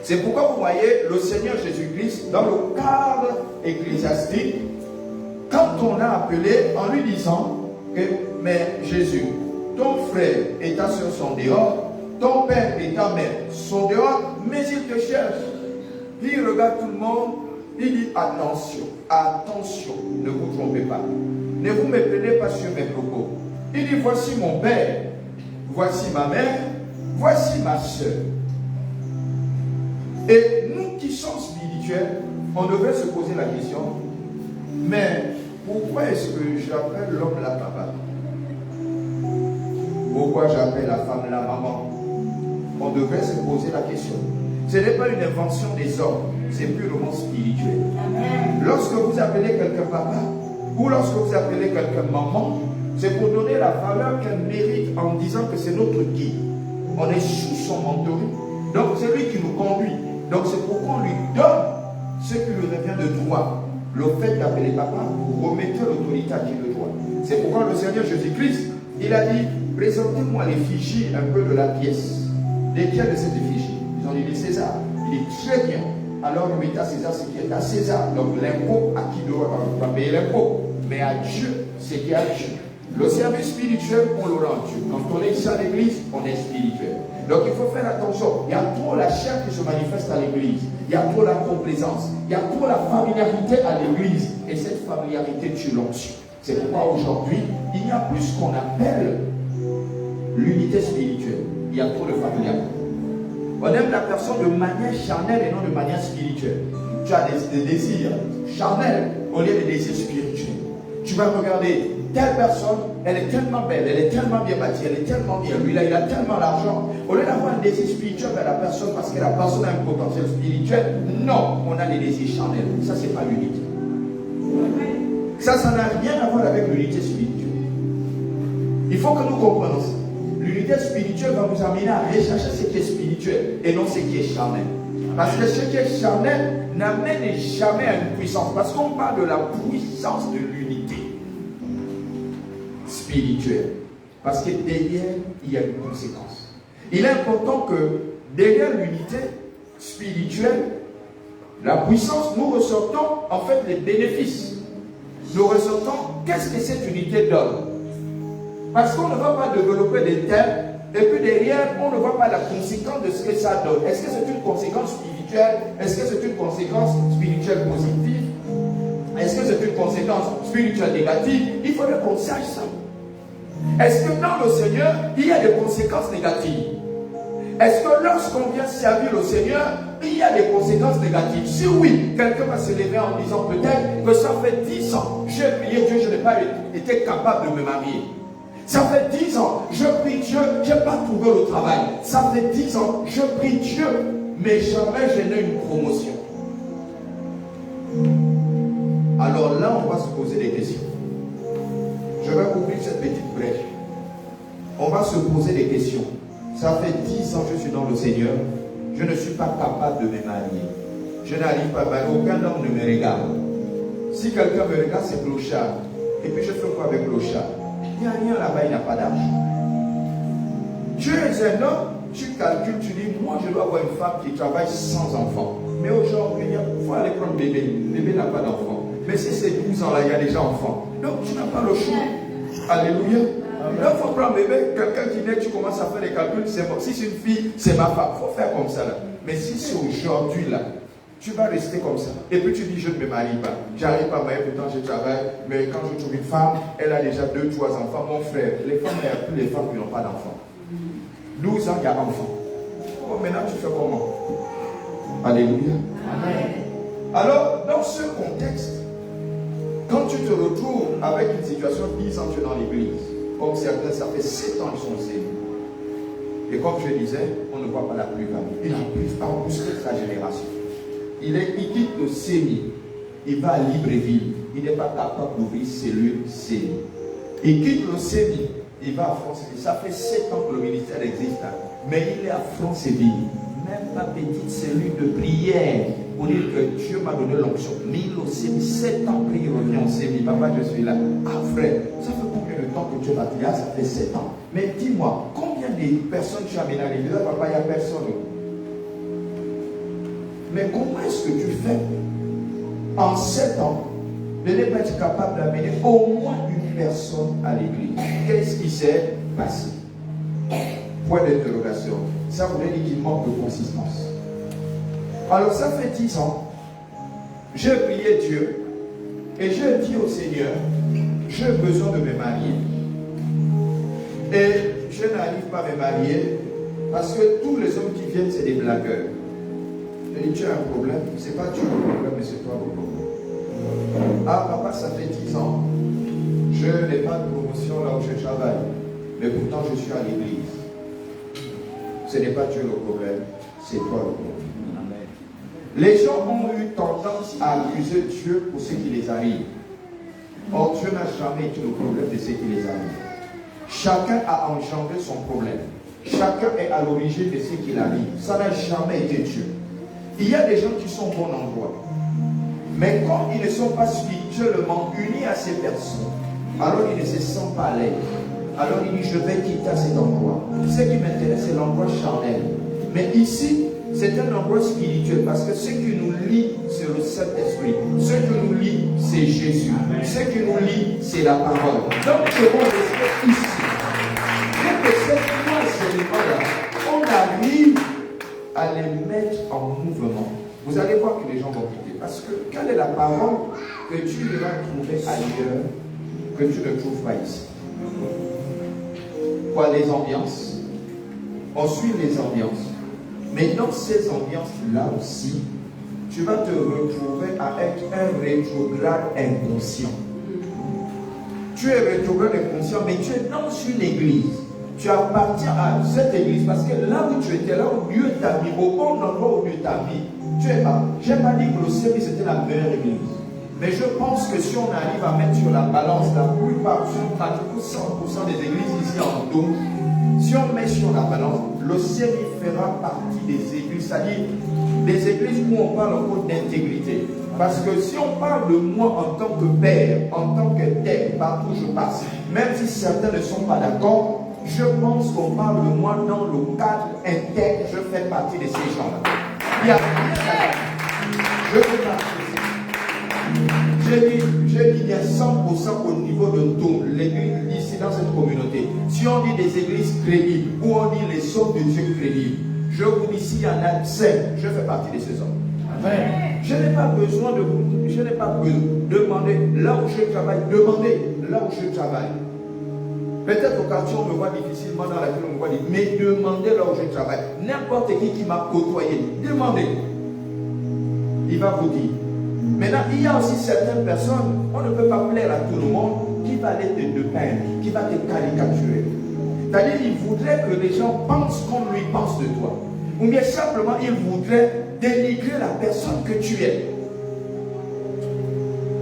C'est pourquoi vous voyez le Seigneur Jésus-Christ dans le cadre ecclésiastique, quand on l'a appelé en lui disant que, mais Jésus, ton frère et ta soeur sont dehors, ton père et ta mère sont dehors, mais ils te cherchent. Il regarde tout le monde, il dit attention, attention, ne vous trompez pas. Ne vous méprenez pas sur mes propos. Il dit voici mon père, voici ma mère, voici ma soeur. Et nous qui sommes spirituels, on devrait se poser la question, mais pourquoi est-ce que j'appelle l'homme la papa? Pourquoi j'appelle la femme la maman? On devrait se poser la question. Ce n'est pas une invention des hommes, c'est purement spirituel. Lorsque vous appelez quelqu'un papa, ou lorsque vous appelez quelqu'un maman, c'est pour donner la valeur qu'elle mérite en disant que c'est notre guide. On est sous son mentorat. Donc c'est lui qui nous conduit. Donc c'est pourquoi on lui donne ce qui lui revient de droit. Le fait d'appeler papa, vous remettez l'autorité à qui le droit. C'est pourquoi le Seigneur Jésus-Christ, il a dit, présentez-moi l'effigie un peu de la pièce. Lesquelles de cette effigie? Ils ont dit César. Il dit très bien. Alors remettez à César ce qui est à César. Donc l'impôt, à qui doit payer l'impôt? Mais à Dieu, ce qui est à Dieu. Le service spirituel, on le rend Dieu. Quand on est ici à l'église, on est spirituel. Donc il faut faire attention. Il y a trop la chair qui se manifeste à l'église. Il y a trop la complaisance. Il y a trop la familiarité à l'église. Et cette familiarité tue l'onction. C'est pourquoi aujourd'hui, il y a plus ce qu'on appelle l'unité spirituelle. Il y a trop de familiarité. On aime la personne de manière charnelle et non de manière spirituelle. Tu as des désirs charnels au lieu de désirs spirituels. Tu vas regarder telle personne, elle est tellement belle, elle est tellement bien bâtie, elle est tellement bien, lui là, il a tellement d'argent. Au lieu d'avoir un désir spirituel vers la personne parce que la personne a un potentiel spirituel, non, on a des désirs charnels. Ça, c'est pas l'unité. Ça n'a rien à voir avec l'unité spirituelle. Il faut que nous comprenions ça. L'unité spirituelle va nous amener à rechercher ce qui est spirituel et non ce qui est charnel. Parce que ce qui est charnel n'amène jamais à une puissance. Parce qu'on parle de la puissance de l'unité spirituelle. Parce que derrière, il y a une conséquence. Il est important que derrière l'unité spirituelle, la puissance, nous ressortons en fait les bénéfices. Nous ressortons qu'est-ce que cette unité donne. Parce qu'on ne va pas développer des thèmes, et puis derrière, on ne voit pas la conséquence de ce que ça donne. Est-ce que c'est une conséquence spirituelle? Est-ce que c'est une conséquence spirituelle positive? Est-ce que c'est une conséquence spirituelle négative? Il faudrait qu'on sache ça. Est-ce que dans le Seigneur, il y a des conséquences négatives? Est-ce que lorsqu'on vient servir le Seigneur, il y a des conséquences négatives? Si oui, quelqu'un va se lever en disant peut-être que ça fait 10 ans, j'ai prié Dieu, je n'ai pas été capable de me marier. Ça fait 10 ans, je prie Dieu, je n'ai pas trouvé le travail. Ça fait 10 ans, je prie Dieu, mais jamais je n'ai une promotion. Alors là, on va se poser des questions. Je vais ouvrir cette petite brèche. On va se poser des questions. Ça fait 10 ans que je suis dans le Seigneur. Je ne suis pas capable de me marier. Je n'arrive pas à marier. Aucun homme ne me regarde. Si quelqu'un me regarde, c'est clochard. Et puis je fais quoi avec clochard? Il n'y a rien là-bas, il n'y a pas d'argent. Tu es un homme, tu calcules, tu dis, moi je dois avoir une femme qui travaille sans enfant. Mais aujourd'hui, il faut aller prendre bébé. Bébé n'a pas d'enfant. Mais si c'est 12 ans là, il y a déjà enfant. Donc tu n'as pas le choix. Alléluia. Donc il faut prendre bébé, quelqu'un qui naît, tu commences à faire les calculs, c'est bon. Si c'est une fille, c'est ma femme. Il faut faire comme ça là. Mais si c'est aujourd'hui là, tu vas rester comme ça. Et puis tu dis, je ne me marie pas. J'arrive pas à me marier, pourtant je travaille. Mais quand je trouve une femme, elle a déjà 2, 3 enfants. Mon frère, les femmes, il n'y a plus les femmes qui n'ont pas d'enfants. 12 ans, il y a enfant. Bon, maintenant tu fais comment? Alléluia. Amen. Alors, dans ce contexte, quand tu te retrouves avec une situation, 10 ans tu es dans l'église, comme certains, ça fait 7 ans qu'ils sont saisis. Et comme je disais, on ne voit pas la plus-value. Il n'arrive pas à booster sa génération. Il quitte le CENI, il va à Libreville, il n'est pas capable d'ouvrir cellule CENI. Il quitte le CENI, il va à Franceville. Ça fait 7 ans que le ministère existe, mais il est à Franceville. Même pas petite cellule de prière pour dire que Dieu m'a donné l'onction. Mais il au CENI, 7 ans qu'il revient au CENI. Papa, je suis là. Ah frère, ça fait combien de temps que Dieu m'a dit? Ah, ça fait 7 ans. Mais dis-moi, combien de personnes tu as amené à l'église? Papa, il n'y a personne. Mais comment est-ce que tu fais en 7 ans de ne pas être capable d'amener au moins une personne à l'église? Qu'est-ce qui s'est passé? Point d'interrogation. Ça voudrait dire qu'il manque de consistance. Alors ça fait 10 ans, j'ai prié Dieu et j'ai dit au Seigneur, j'ai besoin de me marier. Et je n'arrive pas à me marier parce que tous les hommes qui viennent, c'est des blagueurs. Je dis, tu as un problème, c'est pas tu le problème, mais c'est toi le problème. Ah papa, ça fait 10 ans, je n'ai pas de promotion là où je travaille, mais pourtant je suis à l'église. Ce n'est pas Dieu le problème, c'est toi le problème. Amen. Les gens ont eu tendance à accuser Dieu pour ce qui les arrive. Or, Dieu n'a jamais été le problème de ce qui les arrive. Chacun a engendré son problème. Chacun est à l'origine de ce qui arrive. Ça n'a jamais été Dieu. Il y a des gens qui sont au bon endroit. Mais quand ils ne sont pas spirituellement unis à ces personnes, alors ils ne se sentent pas à l'aise. Alors il dit, je vais quitter cet endroit. Ce qui m'intéresse, c'est l'endroit charnel. Mais ici, c'est un endroit spirituel parce que ce qui nous lie, c'est le Saint-Esprit. Ce qui nous lie, c'est Jésus. Amen. Ce qui nous lie, c'est la parole. Donc, je vais rester ici. Dès que ces trois éléments-là, on arrive à les mettre en mouvement, vous allez voir que les gens vont quitter. Parce que quelle est la parole que tu devras trouver ailleurs que tu ne trouves pas ici? Quoi, les ambiances? On suit les ambiances. Mais dans ces ambiances-là aussi, tu vas te retrouver à être un rétrograde inconscient. Tu es rétrograde inconscient, mais tu es dans une église. Tu appartiens à cette église parce que là où tu étais, là où Dieu t'a mis, au bon endroit où Dieu t'a mis, tu es là. Je n'ai pas dit que le service était la meilleure église. Mais je pense que si on arrive à mettre sur la balance la plupart, pratiquement 100% des églises ici en Dôme, si on met sur la balance, le ciel fera partie des églises, c'est-à-dire des églises où on parle encore d'intégrité. Parce que si on parle de moi en tant que père, en tant que tel, partout où je passe, même si certains ne sont pas d'accord, je pense qu'on parle de moi dans le cadre interne, je fais partie de ces gens-là. Il n'y a rien à dire. Je fais partie. J'ai dit, il y a 100% au niveau de tout l'église ici dans cette communauté. dit des églises crédibles, où on dit les hommes de Dieu crédibles. Je vous dis, s'il y en a 5, je fais partie de ces hommes. Amen. Je n'ai pas besoin de demander là où je travaille, demandez là où je travaille. Peut-être au quartier, on me voit difficilement, dans la ville, on me voit difficilement, mais demandez là où je travaille. N'importe qui m'a côtoyé, demandez. Il va vous dire. Maintenant, il y a aussi certaines personnes, on ne peut pas plaire à tout le monde, qui va aller te peindre, qui va te caricaturer. C'est-à-dire, il voudrait que les gens pensent comme lui pense de toi. Ou bien simplement, il voudrait dénigrer la personne que tu es.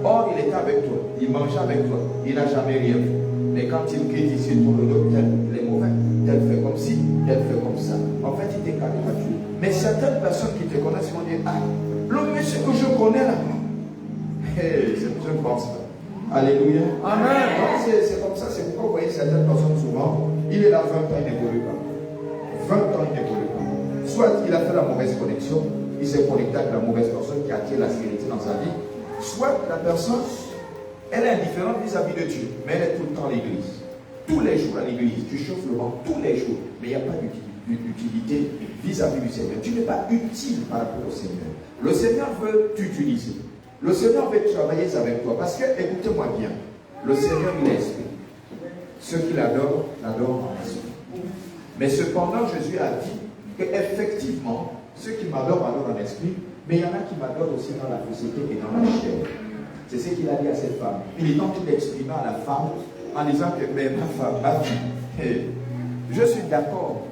Or, il était avec toi, il mangeait avec toi, il n'a jamais rien fait. Mais quand il quitte ici, tout le dos, tel est mauvais, tel fait comme ci, tel fait comme ça. En fait, il t'est caricaturé. Mais certaines personnes qui te connaissent vont dire, ah, le monsieur que je connais là, hey, je ne pense pas. Alléluia. Amen. C'est comme ça, c'est pourquoi vous voyez certaines personnes souvent, il est là 20 ans, il n'évolue pas. 20 ans, il n'évolue pas. Soit il a fait la mauvaise connexion, il s'est connecté avec la mauvaise personne qui attire la sécurité dans sa vie. Soit la personne, elle est indifférente vis-à-vis de Dieu, mais elle est tout le temps à l'église. Tous les jours à l'église, tu chauffes le vent, tous les jours, mais il n'y a pas d'utilité vis-à-vis du Seigneur. Tu n'es pas utile par rapport au Seigneur. Le Seigneur veut t'utiliser. Le Seigneur veut travailler avec toi. Parce que, écoutez-moi bien, le Seigneur, il est esprit. Ceux qui l'adorent, l'adorent en esprit. Mais cependant, Jésus a dit qu'effectivement, ceux qui m'adorent, m'adorent en esprit, mais il y en a qui m'adorent aussi dans la fausseté et dans la chair. C'est ce qu'il a dit à cette femme. Il est en train d'exprimer à la femme en disant que, mais ma femme, ma fille, je suis d'accord.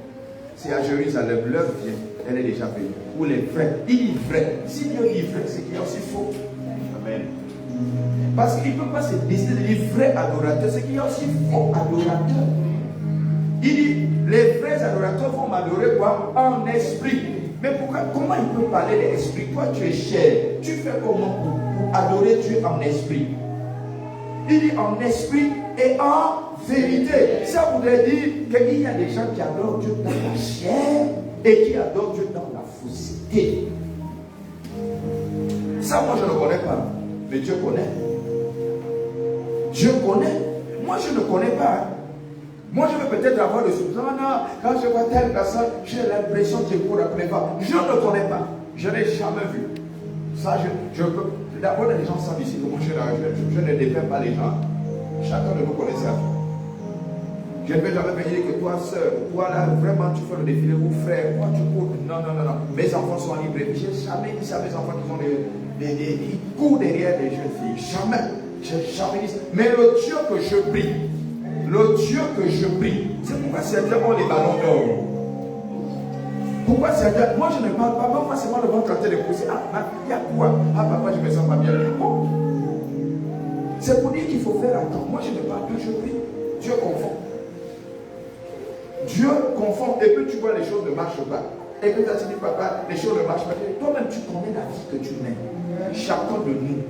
Si à Jérusalem, l'heure vient, elle est déjà venue. Ou les vrais, il dit vrai. Si Dieu dit vrai, c'est qu'il y a aussi faux. Amen. Parce qu'il ne peut pas se décider de dire vrai adorateur, c'est qu'il y a aussi faux adorateur. Il dit, les vrais adorateurs vont m'adorer quoi? En esprit. Mais pourquoi, comment il peut parler d'esprit? Toi, tu es chair. Tu fais comment pour adorer Dieu en esprit? Il dit en esprit et en vérité. Ça voudrait dire qu'il y a des gens qui adorent Dieu dans la chair et qui adorent Dieu dans la fausseté. Ça, moi, je ne connais pas. Mais Dieu connaît. Dieu connaît. Moi, je ne connais pas. Moi, je vais peut-être avoir le soupçon. Non, quand je vois telle personne, j'ai l'impression qu'il court après moi. Je ne connais pas. Je n'ai jamais vu. Ça, je peux. D'abord, les gens savent ici comment je ne dépeins pas les gens. Chacun de nous connaît ça. Je ne vais jamais venir que toi, soeur, toi là, vraiment, tu fais le défilé, ou frère, toi, tu cours. Non. Mes enfants sont libres. Je n'ai jamais dit ça à mes enfants qui sont ils courent derrière des jeunes filles. Jamais. Je n'ai jamais dit ça. Mais le Dieu que je prie, c'est pourquoi certains ont les ballons d'or. Pourquoi certains, moi je ne parle pas, moi c'est moi le ventre en train de pousser. Il y a quoi? Papa, je me sens pas bien. Bon. C'est pour dire qu'il faut faire attention. Moi je ne parle pas, je prie. Dieu confond. Dieu confond. Et puis tu vois les choses ne marchent pas. Et puis tu as dit, papa, les choses ne marchent pas. Toi-même tu connais la vie que tu mènes. Chacun de nous,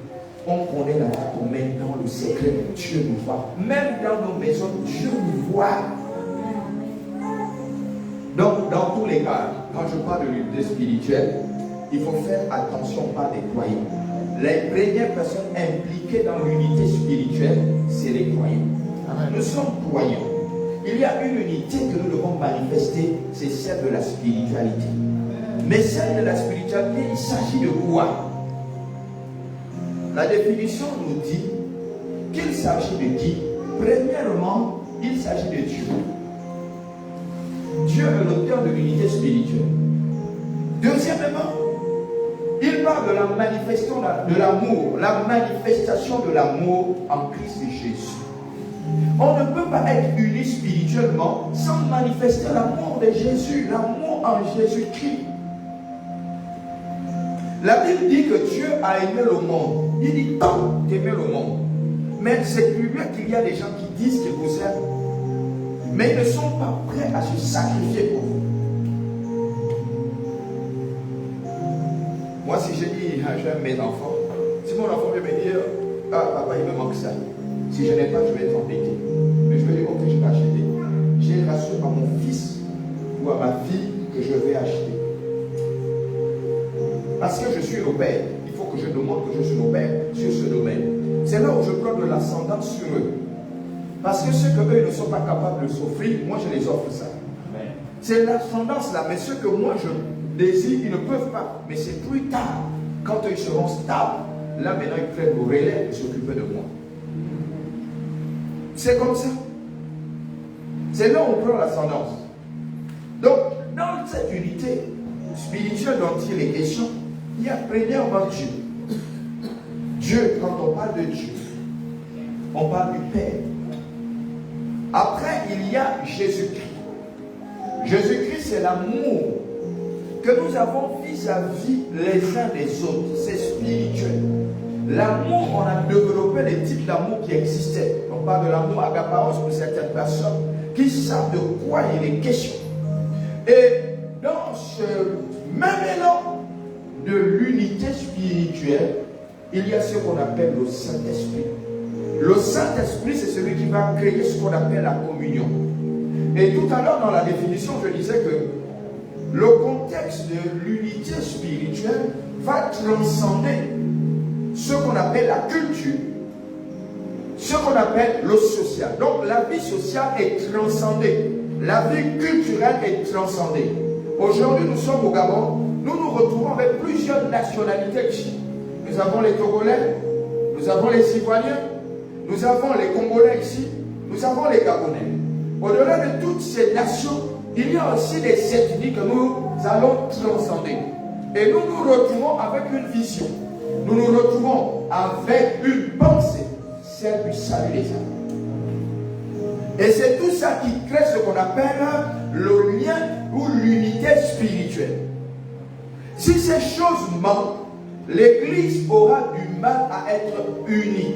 on connaît la vie qu'on mène dans le secret. Dieu nous voit. Même dans nos maisons, Dieu nous voit. Donc, dans tous les cas, quand je parle de l'unité spirituelle, il faut faire attention par des croyants. Les premières personnes impliquées dans l'unité spirituelle, c'est les croyants. Nous sommes croyants. Il y a une unité que nous devons manifester, c'est celle de la spiritualité. Mais celle de la spiritualité, il s'agit de quoi? La définition nous dit qu'il s'agit de qui? Premièrement, il s'agit de Dieu. Dieu est l'auteur de l'unité spirituelle. Deuxièmement, il parle de la manifestation de l'amour, la manifestation de l'amour en Christ Jésus. On ne peut pas être uni spirituellement sans manifester l'amour de Jésus, l'amour en Jésus-Christ. La Bible dit que Dieu a aimé le monde. Il dit tant d'aimer le monde. Mais c'est plus bien qu'il y a des gens qui disent qu'ils vous aiment, mais ils ne sont pas prêts à se sacrifier pour vous. Moi, si je dis, j'aime mes enfants, si mon enfant veut me dire, papa, il me manque ça. Si je n'ai pas, je vais être embêté. Mais je vais dire, ok, je vais acheter. J'ai rassuré à mon fils ou à ma fille que je vais acheter. Parce que je suis le père, il faut que je demande que je suis le père sur ce domaine. C'est là où je prends de l'ascendance sur eux. Parce que ce qu'eux ne sont pas capables de s'offrir, moi je les offre ça. C'est l'ascendance là, mais ce que moi je désire, ils ne peuvent pas. Mais c'est plus tard, quand ils seront stables, là maintenant ils prennent le relais de s'occuper de moi. C'est comme ça. C'est là où on prend l'ascendance. Donc, dans cette unité spirituelle dont il est question, il y a premièrement Dieu. Dieu, quand on parle de Dieu, on parle du Père. Après, il y a Jésus-Christ. Jésus-Christ, c'est l'amour que nous avons vis-à-vis les uns des autres. C'est spirituel. L'amour, on a développé les types d'amour qui existaient. On parle de l'amour agapaos pour certaines personnes qui savent de quoi il est question. Et dans ce même élan de l'unité spirituelle, il y a ce qu'on appelle le Saint-Esprit. Le Saint-Esprit, c'est celui qui va créer ce qu'on appelle la communion. Et tout à l'heure, dans la définition, je disais que le contexte de l'unité spirituelle va transcender ce qu'on appelle la culture, ce qu'on appelle le social. Donc la vie sociale est transcendée, la vie culturelle est transcendée. Aujourd'hui, nous sommes au Gabon, nous nous retrouvons avec plusieurs nationalités ici. Nous avons les Togolais, nous avons les Ivoiriens, nous avons les Congolais ici, nous avons les Gabonais. Au-delà de toutes ces nations, il y a aussi des ethnies que nous allons transcender. Et nous nous retrouvons avec une vision. Nous nous retrouvons avec une pensée, celle du salut des âmes. Et c'est tout ça qui crée ce qu'on appelle le lien ou l'unité spirituelle. Si ces choses manquent, l'Église aura du mal à être unie.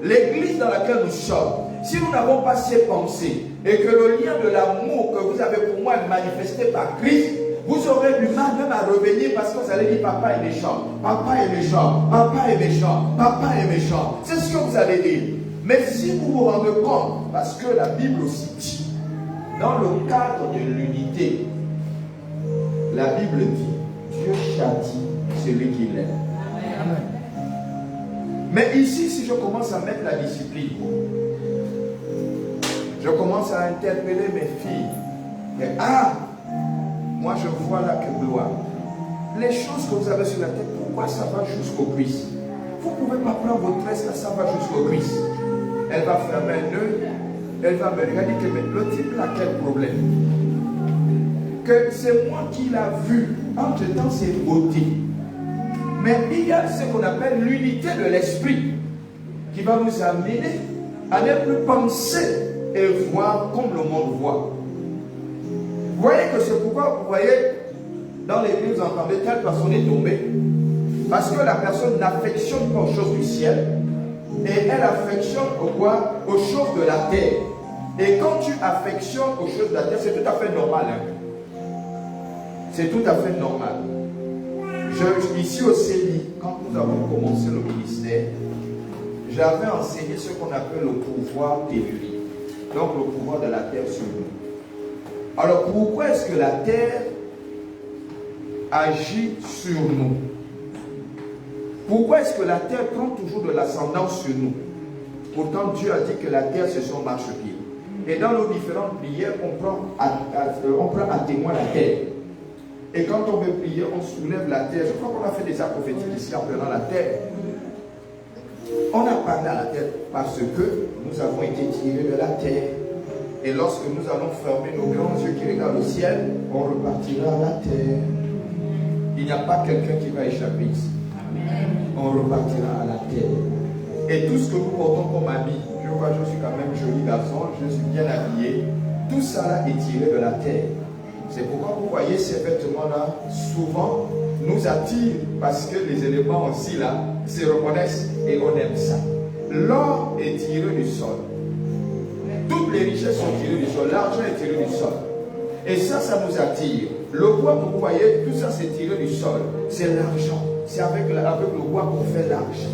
L'Église dans laquelle nous sommes, si nous n'avons pas ces pensées et que le lien de l'amour que vous avez pour moi est manifesté par Christ, vous aurez du mal même à revenir parce que vous allez dire papa est méchant, papa est méchant, papa est méchant, papa est méchant. C'est ce que vous allez dire. Mais si vous vous rendez compte, parce que la Bible aussi dit, dans le cadre de l'unité, la Bible dit, Dieu châtie celui qui l'aime. Mais ici, si je commence à mettre la discipline, je commence à interpeller mes filles. Et moi je vois là que gloire. Les choses que vous avez sur la tête, pourquoi ça va jusqu'aux cuisses? Vous ne pouvez pas prendre votre tresse là, ça va jusqu'aux cuisses. Elle va fermer un nœud, elle va me regarder que le type là, quel problème? Que c'est moi qui l'a vu, entre temps c'est beauté. Mais il y a ce qu'on appelle l'unité de l'esprit qui va nous amener à ne plus penser et voir comme le monde voit. Vous voyez que c'est pourquoi, vous voyez, dans l'église, vous entendez telle personne est tombée, parce que la personne n'affectionne pas aux choses du ciel, et elle affectionne aux choses de la terre. Et quand tu affectionnes aux choses de la terre, c'est tout à fait normal. Hein? C'est tout à fait normal. Ici au CENI, quand nous avons commencé le ministère, j'avais enseigné ce qu'on appelle le pouvoir tellurique. Donc le pouvoir de la terre sur nous. Alors pourquoi est-ce que la terre agit sur nous? Pourquoi est-ce que la terre prend toujours de l'ascendance sur nous? Pourtant Dieu a dit que la terre c'est son marchepied. Et dans nos différentes prières, on prend à témoin la terre. Et quand on veut prier, on soulève la terre. Je crois qu'on a fait des actes prophétiques ici en prenant la terre. On a parlé à la terre parce que nous avons été tirés de la terre. Et lorsque nous allons fermer nos grands yeux qui regardent le ciel, on repartira à la terre. Il n'y a pas quelqu'un qui va échapper ici. On repartira à la terre. Et tout ce que nous portons comme habit, je vois, je suis quand même joli garçon, je suis bien habillé, tout ça là est tiré de la terre. C'est pourquoi vous voyez ces vêtements-là, souvent, nous attirent parce que les éléments aussi là se reconnaissent et on aime ça. L'or est tiré du sol. Toutes les richesses sont tirées du sol. L'argent est tiré du sol. Et ça nous attire. Le bois que vous voyez, tout ça c'est tiré du sol. C'est l'argent. C'est avec le bois qu'on fait l'argent.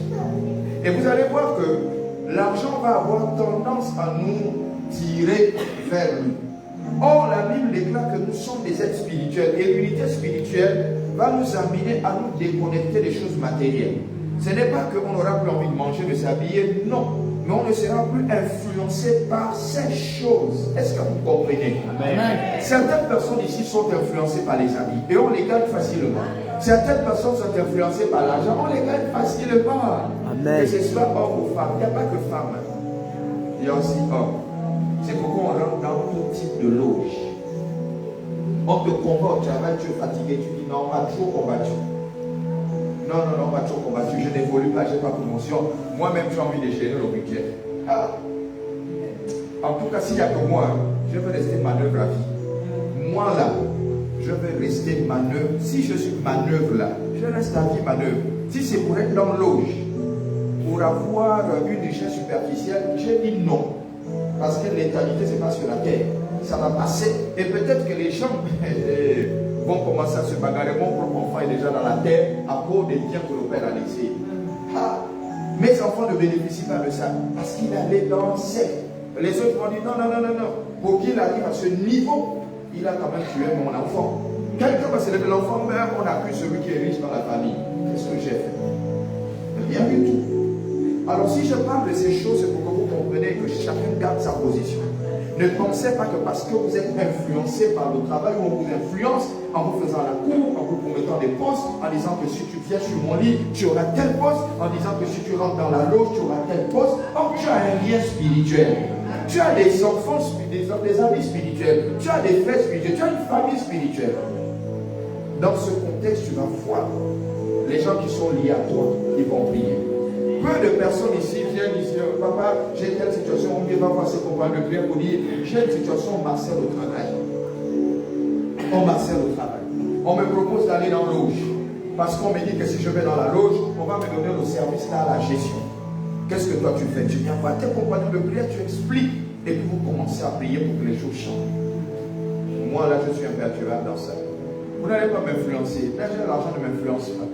Et vous allez voir que l'argent va avoir tendance à nous tirer vers lui. Or, la Bible déclare que nous sommes des êtres spirituels. Et l'unité spirituelle va nous amener à nous déconnecter des choses matérielles. Ce n'est pas qu'on n'aura plus envie de manger, de s'habiller, non. mais on ne sera plus influencé par ces choses. Est-ce que vous comprenez? Amen. Certaines personnes ici sont influencées par les amis et on les gagne facilement. Certaines personnes sont influencées par l'argent, on les gagne facilement. Amen. Que ce soit homme ou femme, il n'y a pas que femme. Il y a aussi homme. C'est pourquoi on rentre dans tout type de loge. On te combat au travail, tu es fatigué, tu dis non, on m'a trop combattu. Non, on m'a trop combattu, je n'évolue pas, je n'ai pas promotion. Moi-même, j'ai envie de gérer le week-end. Ah. En tout cas, s'il n'y a que moi, je veux rester manœuvre à vie. Moi là, je veux rester manœuvre. Si je suis manœuvre là, je reste à vie manœuvre. Si c'est pour être dans l'auge, pour avoir une richesse superficielle, j'ai dit non. Parce que l'éternité, ce n'est pas sur la terre. Ça va passer. Et peut-être que les gens vont commencer à se bagarrer. Mon propre enfant est déjà dans la terre à cause des biens que le Père a laissés. Ah, mes enfants ne bénéficient pas de ça. Parce qu'il allait dans le secte. Les autres vont dire non. Pour qu'il arrive à ce niveau, il a quand même tué mon enfant. Quelqu'un va se lever l'enfant, mais on a pris celui qui est riche dans la famille. Qu'est-ce que j'ai fait? Rien du tout. Alors si je parle de ces choses, c'est pour que vous compreniez que chacun garde sa position. Ne pensez pas que parce que vous êtes influencé par le travail ou on vous influence en vous faisant la cour, en vous promettant des postes, en disant que si tu viens sur mon lit, tu auras tel poste, en disant que si tu rentres dans la loge, tu auras tel poste. Or, tu as un lien spirituel. Tu as des enfants spirituels, des amis spirituels, tu as des frères spirituels, tu as une famille spirituelle. Dans ce contexte, tu vas voir les gens qui sont liés à toi, ils vont prier. Peu de personnes ici viennent dire, papa, j'ai telle situation, on va voir ses compagnons de prière pour dire, j'ai une situation, on m'harcèle au travail. On m'harcèle au travail. On me propose d'aller dans l'auge. Parce qu'on me dit que si je vais dans la loge, on va me donner le service là à la gestion. Qu'est-ce que toi tu fais? Tu viens voir tes compagnons de prière, tu expliques, et puis vous commencez à prier pour que les choses changent. Moi là, je suis imperturbable dans ça. Vous n'allez pas m'influencer. L'argent ne m'influence pas.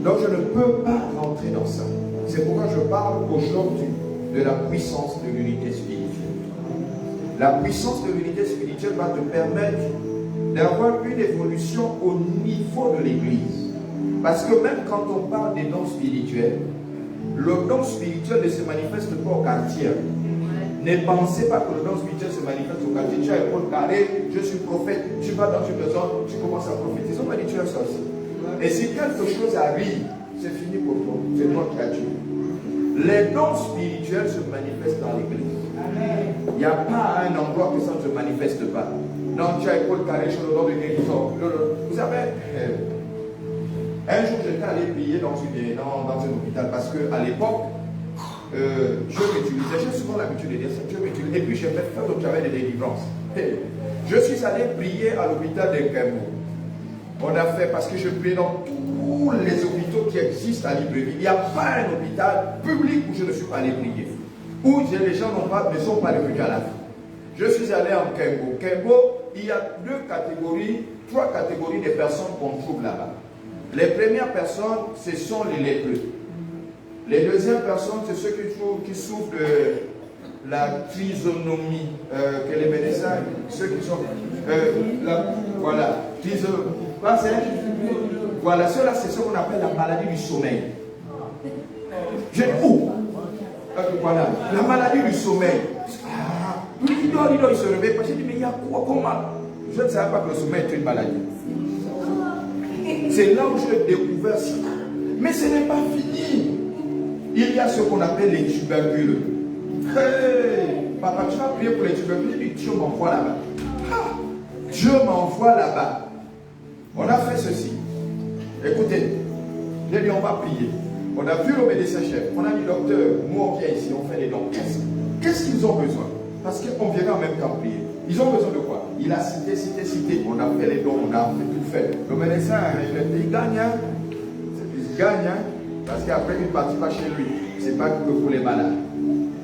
Donc je ne peux pas rentrer dans ça. C'est pourquoi je parle aujourd'hui de la puissance de l'unité spirituelle. La puissance de l'unité spirituelle va te permettre d'avoir une évolution au niveau de l'Église. Parce que même quand on parle des dons spirituels, le don spirituel ne se manifeste pas au quartier. Ne pensez pas que le don spirituel se manifeste au quartier. Tu as épaule carrée, je suis prophète, tu vas dans une maison, tu commences à prophétiser. On va dire tu es sorcier. Et si quelque chose arrive, c'est fini pour toi. C'est toi qui as tué. Les dons spirituels se manifestent dans l'église. Il n'y a pas un endroit que ça ne se manifeste pas. Non, tu as épaule carrée sur le nom de guérison. Vous savez, un jour j'étais allé prier dans un hôpital parce qu'à l'époque, Dieu m'utilisait. J'ai souvent l'habitude de dire ça. Dieu m'utilisait. Et puis j'ai fait le travail de délivrance. Je suis allé prier à l'hôpital de Kembo. On a fait parce que je prie dans tous les hôpitaux qui existent à Libreville. Il n'y a pas un hôpital public où je ne suis pas allé prier. Où les gens ne sont pas revenus à la vie. Je suis allé en Kembo. Kembo, il y a trois catégories de personnes qu'on trouve là-bas. Les premières personnes, ce sont les lépreux. Les deuxièmes personnes, c'est ceux qui souffrent de la trisonomie, que les médecins, ceux qui sont... voilà. Voilà, ceux-là, c'est ce qu'on appelle la maladie du sommeil. Voilà, la maladie du sommeil. Il dort, il se réveille. Parce que je dis, mais il y a quoi, comment? Je ne savais pas que le sommeil est une maladie. C'est là où j'ai découvert ça. Mais ce n'est pas fini. Il y a ce qu'on appelle les tubercules. Hey, papa, tu vas prier pour les tubercules. Je dis, Dieu m'envoie là-bas. Dieu m'envoie là-bas. On a fait ceci. Écoutez, j'ai dit, on va prier. On a vu le médecin-chef. On a dit, docteur, nous on vient ici, on fait les dons. Qu'est-ce qu'ils ont besoin? Parce qu'on vient en même temps prier. Ils ont besoin de quoi? Il a cité. On a fait les dons, on a tout fait. Le médecin, il gagne. Il gagne. Parce qu'après, une partie va chez lui. Ce n'est pas que pour les malades.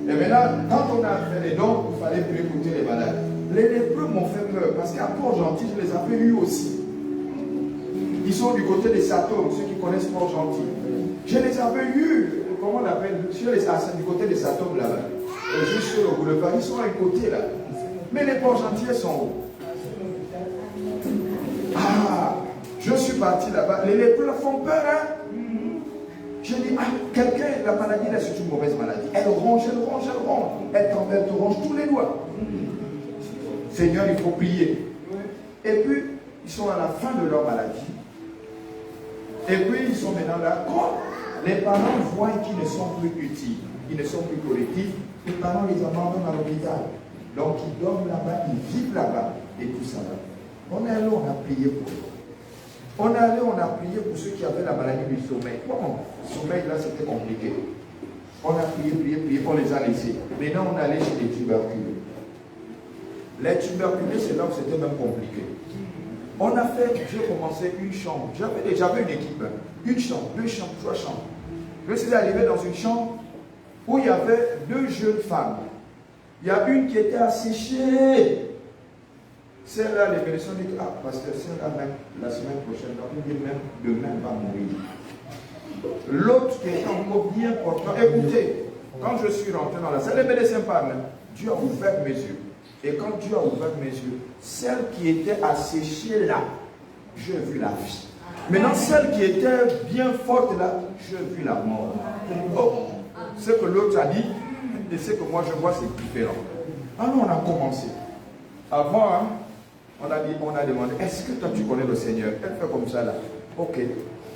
Et maintenant, quand on a fait les dons, il fallait plus écouter les malades. Les lépreux m'ont fait peur. Parce qu'à Port-Gentil, je les avais eus aussi. Ils sont du côté des Satom, ceux qui connaissent Port-Gentil. Je les avais eus, comment on appelle, sur les du côté des Satom là-bas. Juste sur le boulevard, ils sont à un côté là. Mais les Port-Gentil sont où? Je suis parti là-bas. Les lépreux font peur, hein? Je dis, quelqu'un, la maladie là, c'est une mauvaise maladie. Elle ronge, elle ronge, elle ronge. Elle te ronge tous les doigts. Seigneur, il faut prier. Et puis, ils sont à la fin de leur maladie. Et puis, ils sont maintenant là. Quand les parents voient qu'ils ne sont plus utiles, qu'ils ne sont plus collectifs, les parents les abandonnent à l'hôpital. Donc, ils dorment là-bas, ils vivent là-bas, et tout ça là. On est allé, on a prié pour eux. On est allé, on a prié pour ceux qui avaient la maladie du sommeil. Bon, le sommeil là, c'était compliqué. On a prié, on les a laissés. Maintenant, on est allé chez les tuberculeux. Les tuberculeux, c'est là où c'était même compliqué. On a fait, j'ai commencé une chambre. J'avais une équipe. Une chambre, 2 chambres, 3 chambres. Je suis arrivé dans une chambre où il y avait 2 jeunes femmes. Il y a une qui était asséchée. Celle-là, les bénédictions disent, pasteur, celle-là même, la semaine prochaine, même demain, va mourir. L'autre qui est encore bien portant, écoutez, quand je suis rentré dans la salle, les médecins parlent, Dieu a ouvert mes yeux. Et quand Dieu a ouvert mes yeux, celle qui était asséchée là, j'ai vu la vie. Maintenant, celle qui était bien forte là, j'ai vu la mort. Oh, ce que l'autre a dit et ce que moi je vois, c'est différent. Alors on a commencé. Avant, on a demandé, est-ce que toi tu connais le Seigneur? Elle fait comme ça là. Ok.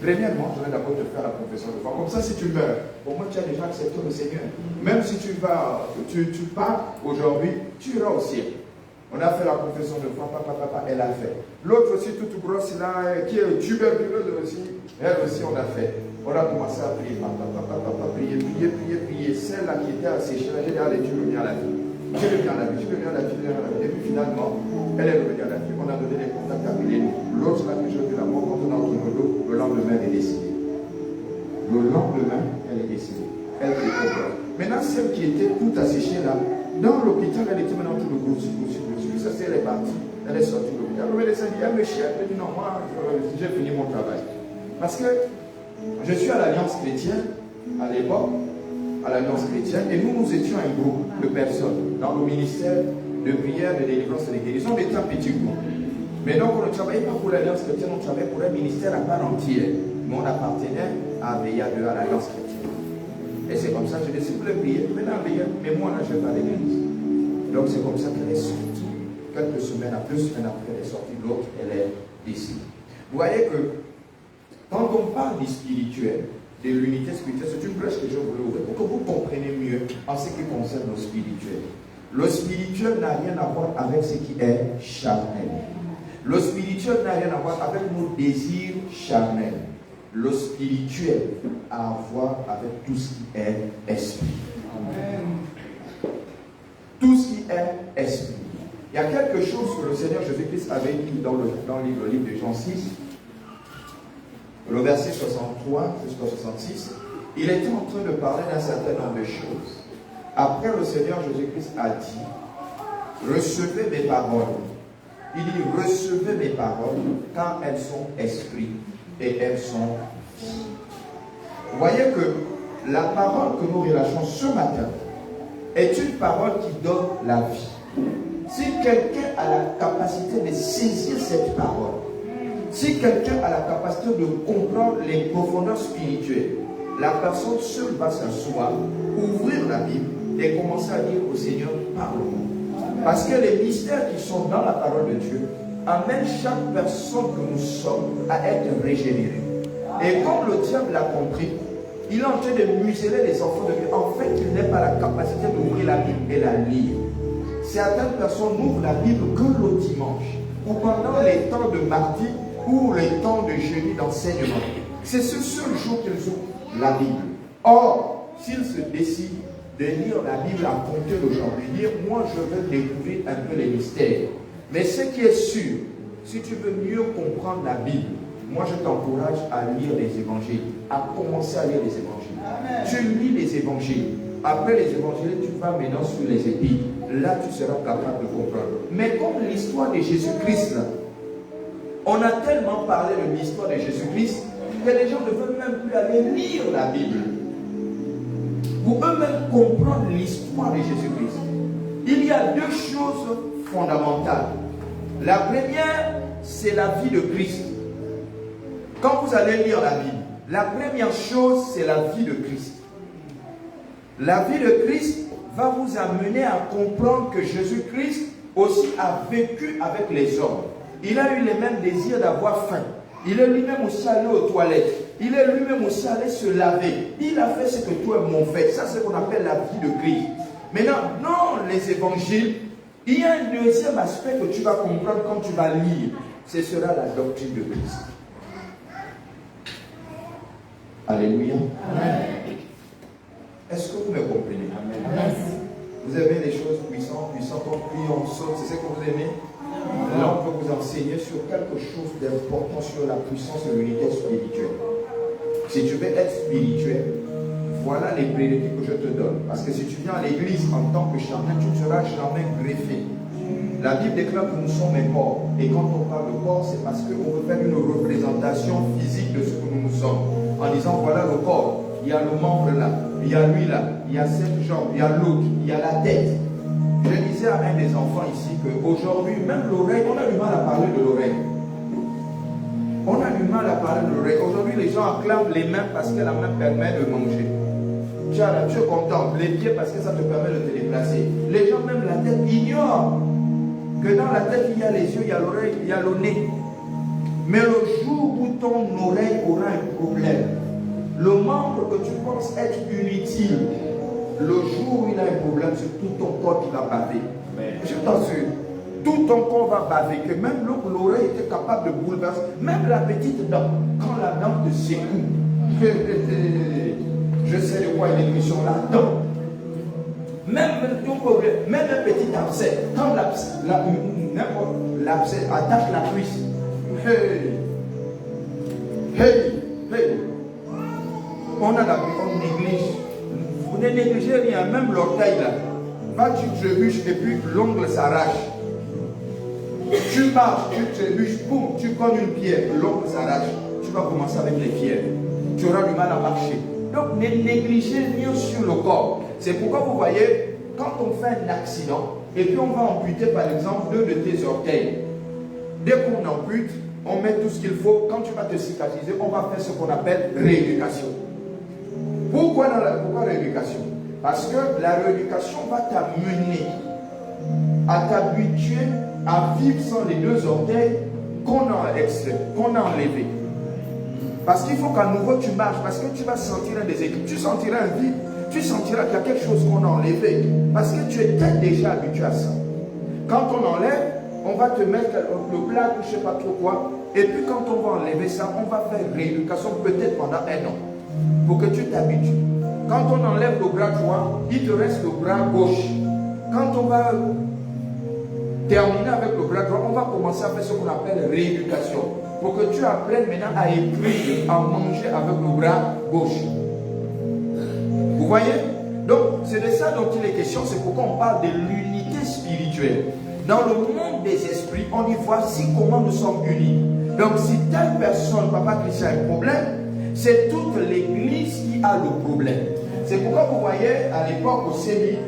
Premièrement, je vais d'abord te faire la confession de foi. Comme ça, si tu meurs, au moins tu as déjà accepté le Seigneur. Même si tu pars aujourd'hui, tu iras au ciel. On a fait la confession de foi, papa, elle a fait. L'autre aussi, toute grosse là, qui est tuberculeuse aussi, elle aussi, on a fait. On a commencé à prier, papa, prier. Celle-là qui était asséchée, j'ai dit, allez, tu reviens à la vie. Tu reviens à la vie. Et puis finalement, elle est revenue à la vie. On a donné les contacts à Mélanie. L'autre là que j'ai vu la mort, quand on a entendu le dos, le lendemain, elle est décédée. Le lendemain, elle est décédée. Elle est décédée. Maintenant, celle qui était toute asséchée là, dans l'hôpital, elle était maintenant tout le groupe. Ça, c'est elle est partie. Elle est sortie de l'hôpital. Le médecin dit, elle me chie. Elle dit, non, moi, j'ai fini mon travail. Parce que je suis à l'Alliance chrétienne, à l'époque, à l'Alliance chrétienne, et nous étions un groupe de personnes dans le ministère de prière, de délivrance et de guérison. On était un petit groupe. Mais donc, on ne travaillait pas pour l'Alliance chrétienne, on travaillait pour un ministère à part entière. Mais on appartenait à VIA2, à l'Alliance chrétienne. Et c'est comme ça que je dis, si vous voulez prier, venez à VIA, mais moi, là, je vais pas à l'église. Donc, c'est comme ça qu'elle est sortie. Quelques semaines après, elle est sortie, l'autre, elle est décédée. Vous voyez que, quand on parle du spirituel, de l'unité spirituelle, c'est une brèche que je voulais ouvrir pour que vous compreniez mieux en ce qui concerne le spirituel. Le spirituel n'a rien à voir avec ce qui est charnel. Le spirituel n'a rien à voir avec nos désirs charnels. Le spirituel a à voir avec tout ce qui est esprit. Amen. Tout ce qui est esprit. Il y a quelque chose que le Seigneur Jésus-Christ avait dit dans le livre de Jean 6, le verset 63 jusqu'à 66. Il était en train de parler d'un certain nombre de choses. Après, le Seigneur Jésus-Christ a dit, recevez mes paroles. Il dit, recevez mes paroles, car elles sont esprit et elles sont vie. Vous voyez que la parole que nous relâchons ce matin est une parole qui donne la vie. Si quelqu'un a la capacité de saisir cette parole, si quelqu'un a la capacité de comprendre les profondeurs spirituelles, la personne seule va s'asseoir, ouvrir la Bible et commencer à dire au Seigneur, parle-moi. Parce que les mystères qui sont dans la parole de Dieu amènent chaque personne que nous sommes à être régénérée. Et comme le diable l'a compris, il est en train de museler les enfants de Dieu. En fait, il n'a pas la capacité d'ouvrir la Bible et la lire. Certaines personnes n'ouvrent la Bible que le dimanche, ou pendant les temps de mardi, ou les temps de jeûne d'enseignement. C'est ce seul jour qu'ils ouvrent la Bible. Or, s'ils se décident de lire la Bible à compter d'aujourd'hui, dire, moi je veux découvrir un peu les mystères. Mais ce qui est sûr, si tu veux mieux comprendre la Bible, moi je t'encourage à lire les évangiles, à commencer à lire les évangiles. Amen. Tu lis les évangiles. Après les évangiles, tu vas maintenant sur les épîtres. Là, tu seras capable de comprendre. Mais comme l'histoire de Jésus-Christ, là, on a tellement parlé de l'histoire de Jésus-Christ que les gens ne veulent même plus aller lire la Bible. Pour eux-mêmes comprendre l'histoire de Jésus-Christ, il y a 2 choses fondamentales. La première, c'est la vie de Christ. Quand vous allez lire la Bible, La première chose, c'est la vie de Christ. La vie de Christ va vous amener à comprendre que Jésus-Christ aussi a vécu avec les hommes. Il a eu les mêmes désirs d'avoir faim. Il est lui-même aussi allé aux toilettes. Il est lui-même aussi allé se laver. Il a fait ce que toi et moi fait. Ça, c'est ce qu'on appelle la vie de Christ. Maintenant, dans les évangiles, il y a un deuxième aspect que tu vas comprendre quand tu vas lire. Ce sera la doctrine de Christ. Alléluia. Amen. Est-ce que vous me comprenez? Amen. Vous aimez les choses puissantes, on prie, on saute, c'est ce que vous aimez? Là, on peut vous enseigner sur quelque chose d'important sur la puissance de l'unité spirituelle. Si tu veux être spirituel, voilà les prérequis que je te donne. Parce que si tu viens à l'église en tant que charnel, tu ne seras jamais greffé. La Bible déclare que nous sommes un corps. Et quand on parle de corps, c'est parce qu'on veut faire une représentation physique de ce que nous sommes. En disant, voilà le corps. Il y a le membre là, il y a lui là, il y a cette jambe, il y a l'autre, il y a la tête. Je disais à un des enfants ici qu'aujourd'hui, même l'oreille, on a du mal à parler de l'oreille. On a du mal à parler de l'oreille. Aujourd'hui, les gens acclament les mains parce que la main permet de manger. Tu es content. Les pieds parce que ça te permet de te déplacer. Les gens, même la tête, ignorent que dans la tête, il y a les yeux, il y a l'oreille, il y a le nez. Mais le jour où ton oreille aura un problème, le membre que tu penses être inutile, le jour où il a un problème, c'est tout ton corps qui va baver. Je t'assure, tout ton corps va baver, que même l'oreille était capable de bouleverser, même la petite dent, quand la dent te secoue, je sais de quoi il est question là, dent. Même un petit abcès, quand l'abcès attaque la cuisse, on néglige. Vous ne négligez rien, même l'orteil là. Va, tu trébuches et puis l'ongle s'arrache. Tu marches, tu trébuches, boum, tu cognes une pierre, l'ongle s'arrache. Tu vas commencer avec les pierres. Tu auras du mal à marcher. Donc ne négligez rien sur le corps. C'est pourquoi vous voyez, quand on fait un accident, et puis on va amputer par exemple 2 de tes orteils. Dès qu'on ampute, on met tout ce qu'il faut. Quand tu vas te cicatriser, on va faire ce qu'on appelle rééducation. Pourquoi rééducation? Parce que la rééducation va t'amener à t'habituer à vivre sans les 2 orteils qu'on a extraits, qu'on a enlevés. Parce qu'il faut qu'à nouveau tu marches, parce que tu vas sentir un déséquilibre, tu sentiras un vide, tu sentiras qu'il y a quelque chose qu'on a enlevé. Parce que tu étais déjà habitué à ça. Quand on enlève, on va te mettre le plat, je ne sais pas trop quoi. Et puis quand on va enlever ça, on va faire rééducation peut-être pendant 1 an. Pour que tu t'habitues. Quand on enlève le bras droit, il te reste le bras gauche. Quand on va terminer avec le bras droit, on va commencer à faire ce qu'on appelle rééducation. Pour que tu apprennes maintenant à écrire, à manger avec le bras gauche. Vous voyez? Donc, c'est de ça dont il est question. C'est pourquoi on parle de l'unité spirituelle. Dans le monde des esprits, on y voit comment nous sommes unis. Donc, si telle personne, papa Christian, a un problème, c'est toute l'église qui a le problème. C'est pourquoi vous voyez, à l'époque au CEMI,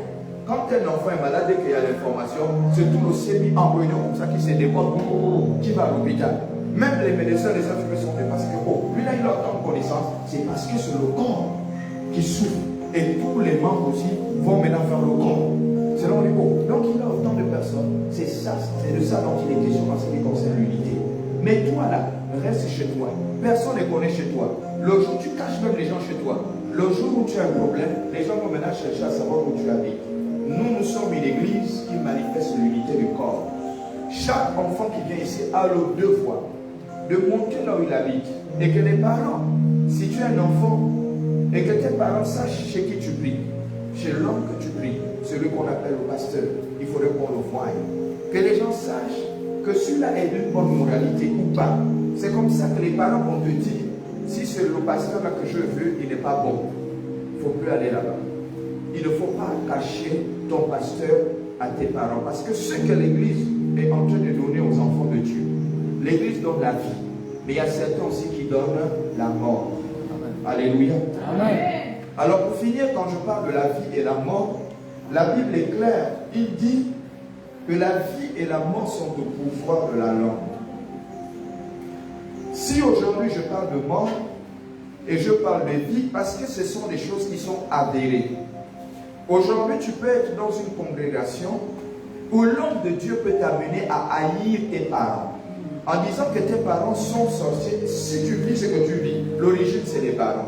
quand un enfant est malade et qu'il y a l'information, c'est tout le CEMI en réunion comme ça qui se déborde, qui va à l'hôpital. Même les médecins, les infirmiers sont fait parce que, lui là, il a autant de connaissances, c'est parce que c'est le corps qui souffre. Et tous les membres aussi vont maintenant faire le corps. C'est là où on dit, donc il a autant de personnes. C'est ça, c'est de ça dont il est question en ce qui concerne l'unité. Mais toi là, reste chez toi. Personne ne connaît chez toi. Le jour où tu caches même les gens chez toi, le jour où tu as un problème, les gens vont maintenant chercher à savoir où tu habites. Nous sommes une église qui manifeste l'unité du corps. Chaque enfant qui vient ici a le devoir de monter là où il habite. Et que les parents, si tu es un enfant, et que tes parents sachent chez qui tu pries, chez l'homme que tu pries, celui qu'on appelle le pasteur, il faudrait qu'on le voie. Que les gens sachent que celui-là est d'une bonne moralité ou pas. C'est comme ça que les parents vont te dire, si c'est le pasteur là que je veux, il n'est pas bon. Il ne faut plus aller là-bas. Il ne faut pas cacher ton pasteur à tes parents. Parce que ce que l'Église est en train de donner aux enfants de Dieu, l'Église donne la vie. Mais il y a certains aussi qui donnent la mort. Amen. Alléluia. Amen. Alors pour finir, quand je parle de la vie et la mort, la Bible est claire. Il dit que la vie et la mort sont au pouvoir de la langue. Si aujourd'hui je parle de mort, Et je parle de vie parce que ce sont des choses qui sont avérées. Aujourd'hui, tu peux être dans une congrégation où l'homme de Dieu peut t'amener à haïr tes parents. En disant que tes parents sont sorciers, si tu vis ce que tu vis, l'origine c'est les parents.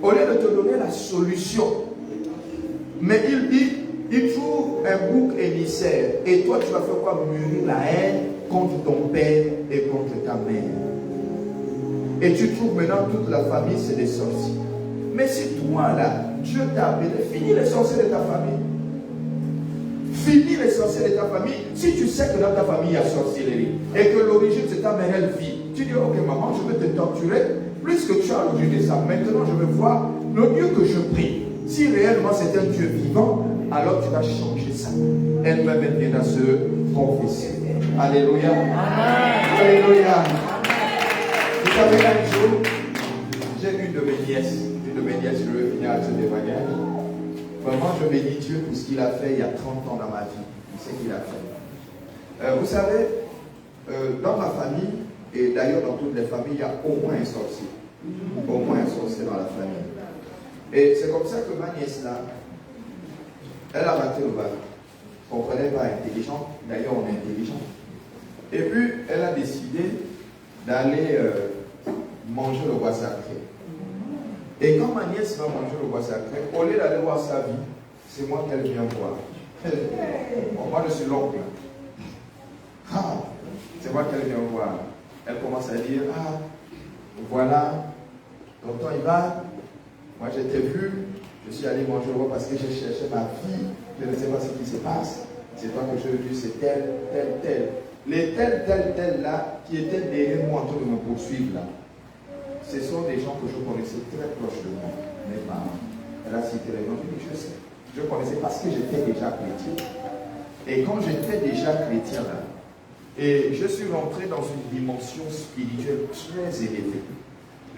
Au lieu de te donner la solution, mais il trouve un bouc émissaire. Et toi, tu vas faire quoi? Mûrir la haine contre ton père et contre ta mère. Et tu trouves maintenant toute la famille, c'est des sorciers. Mais si toi là, Dieu t'a appelé, finis les sorciers de ta famille. Finis les sorciers de ta famille. Si tu sais que dans ta famille il y a sorcellerie et que l'origine c'est ta mère, elle vit, tu dis ok maman, je vais te torturer. Plus que tu as l'origine de ça, maintenant je vais voir le Dieu que je prie. Si réellement c'est un Dieu vivant, alors tu vas changer ça. Elle va venir à se confesser. Alléluia. Alléluia. Vous savez, un jour, j'ai une de mes nièces, je vais finir avec ce témoignage. Vraiment, je bénis Dieu pour ce qu'il a fait il y a 30 ans dans ma vie. C'est ce qu'il a fait. Vous savez, dans ma famille, et d'ailleurs dans toutes les familles, il y a au moins un sorcier. Au moins un sorcier dans la famille. Et c'est comme ça que ma nièce là, elle a raté le bac. On ne comprenait pas intelligente. D'ailleurs, on est intelligent. Et puis, elle a décidé d'aller manger le bois sacré. Et quand ma nièce va manger le bois sacré, au lieu d'aller voir sa vie, c'est moi qu'elle vient voir. Moi, je suis l'oncle. C'est moi qu'elle vient voir. Elle commence à dire, voilà, tonton Ivan, moi je t'ai vu, je suis allé manger le bois parce que j'ai cherché ma fille, je ne sais pas ce qui se passe. C'est toi que j'ai vu, c'est tel. Les tel là, qui étaient derrière moi en train de me poursuivre là, ce sont des gens que je connaissais très proches de moi, mes parents. Elle a cité les noms, je sais. Je connaissais parce que j'étais déjà chrétien. Et quand j'étais déjà chrétien là, et je suis rentré dans une dimension spirituelle très élevée.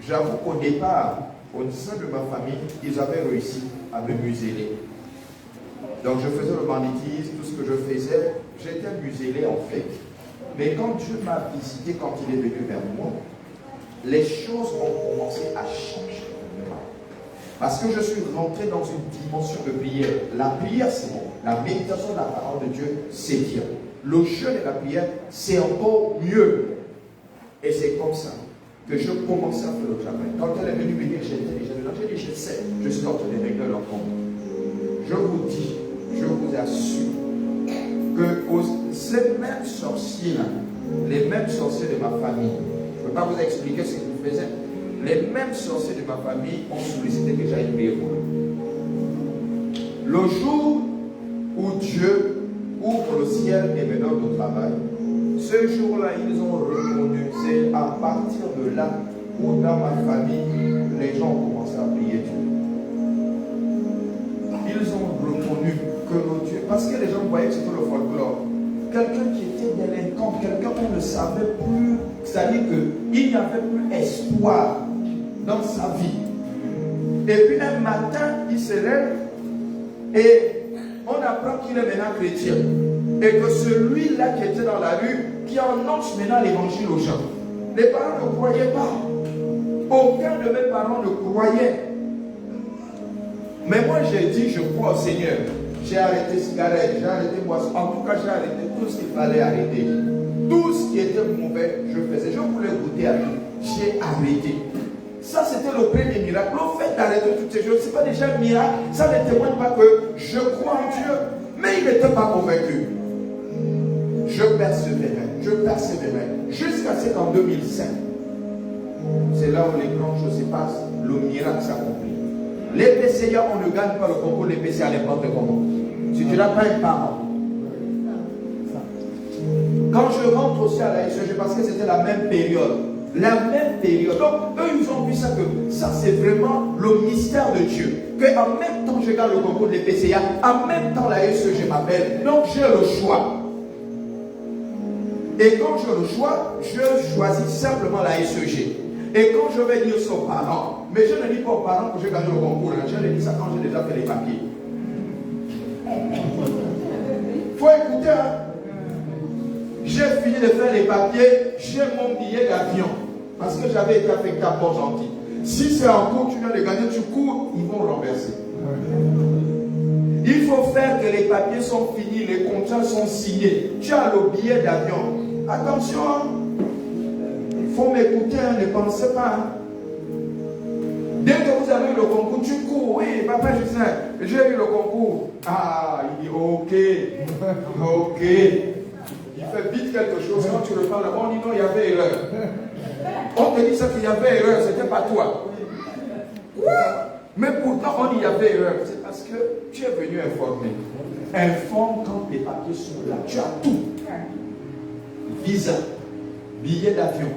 J'avoue qu'au départ, au sein de ma famille, ils avaient réussi à me museler. Donc je faisais le banditisme, tout ce que je faisais, j'étais muselé en fait. Mais quand Dieu m'a visité, quand il est venu vers moi, les choses ont commencé à changer. Parce que je suis rentré dans une dimension de prière. La prière, c'est bon. La méditation de la parole de Dieu, c'est bien. Le jeûne et la prière, c'est encore mieux. Et c'est comme ça que je commençais à faire le travail. Quand elle est venue me dire, j'étais déjà dedans, j'ai dit, je sais, je suis en train de régler leur compte. Je vous dis, je vous assure, que ces mêmes sorciers-là, les mêmes sorciers de ma famille, je ne peux pas vous expliquer ce qu'ils faisaient, les mêmes sorciers de ma famille ont sollicité que j'aille prier pour eux. Le jour où Dieu ouvre le ciel et me donne le travail, ce jour-là, ils ont reconnu. C'est à partir de là où dans ma famille, les gens ont commencé à prier Dieu. Ils ont reconnu que le Dieu, parce que les gens voyaient que c'était le folklore. Quelqu'un qui était délinquant, quelqu'un qu'on ne savait plus, c'est-à-dire qu'il n'y avait plus espoir dans sa vie. Et puis un matin, il se lève et on apprend qu'il est maintenant chrétien. Et que celui-là qui était dans la rue, qui annonce maintenant l'évangile aux gens. Les parents ne croyaient pas. Aucun de mes parents ne croyait. Mais moi j'ai dit, je crois au Seigneur. J'ai arrêté cigarette, j'ai arrêté boisson. En tout cas, j'ai arrêté tout ce qu'il fallait arrêter. Tout ce qui était mauvais, je faisais. Je voulais goûter à tout. J'ai arrêté. Ça, c'était le premier miracle. Le fait d'arrêter toutes ces choses, ce n'est pas déjà un miracle. Ça ne témoigne pas que je crois en Dieu. Mais il n'était pas convaincu. Je persévérais. Jusqu'à ce qu'en 2005, c'est là où les grandes choses se passent, le miracle s'accomplit. Les PCA, on ne gagne pas le concours des PCA n'importe comment. Si tu n'as pas un parent. Quand je rentre aussi à la SEG, parce que c'était la même période. Donc, eux, ils ont vu ça que ça, c'est vraiment le mystère de Dieu. Qu'en même temps, je gagne le concours des PCA, en même temps, la SEG m'appelle. Donc, j'ai le choix. Et quand j'ai le choix, je choisis simplement la SEG. Et quand je vais dire aux parents, mais je ne dis pas aux parents que j'ai gagné le concours, je ne dis ça quand j'ai déjà fait les papiers. Il faut écouter, hein. J'ai fini de faire les papiers, j'ai mon billet d'avion. Parce que j'avais été avec Cap Gentil. Si c'est en cours, tu viens de gagner, tu cours, ils vont renverser. Il faut faire que les papiers sont finis, les contrats sont signés. Tu as le billet d'avion. Attention, il faut m'écouter, ne pensez pas. Dès que vous avez eu le concours, tu cours. Oui, papa Justin, j'ai eu le concours. Ah, il dit ok. Ok. Il fait vite quelque chose. Quand tu le parles, on dit non, il y avait erreur. On te dit ça qu'il y avait erreur, c'était pas toi. Mais pourtant, on dit il y avait erreur. C'est parce que tu es venu informer. Informe quand les papiers sont là. Tu as tout. Visa, billet d'avion,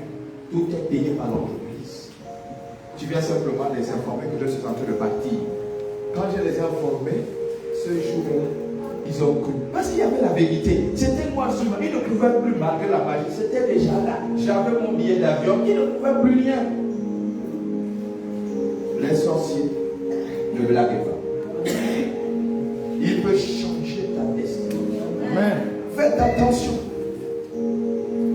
tout est payé par l'entreprise. Tu viens simplement les informer que je suis en train de partir. Quand je les ai informés, ce jour-là, ils ont cru. Parce qu'il y avait la vérité. C'était moi seulement. Ils ne pouvaient plus malgré la magie. C'était déjà là. J'avais mon billet d'avion. Ils ne pouvaient plus rien. Les sorciers, ne blaguez pas. Il peut changer ta destinée. Amen. Faites attention.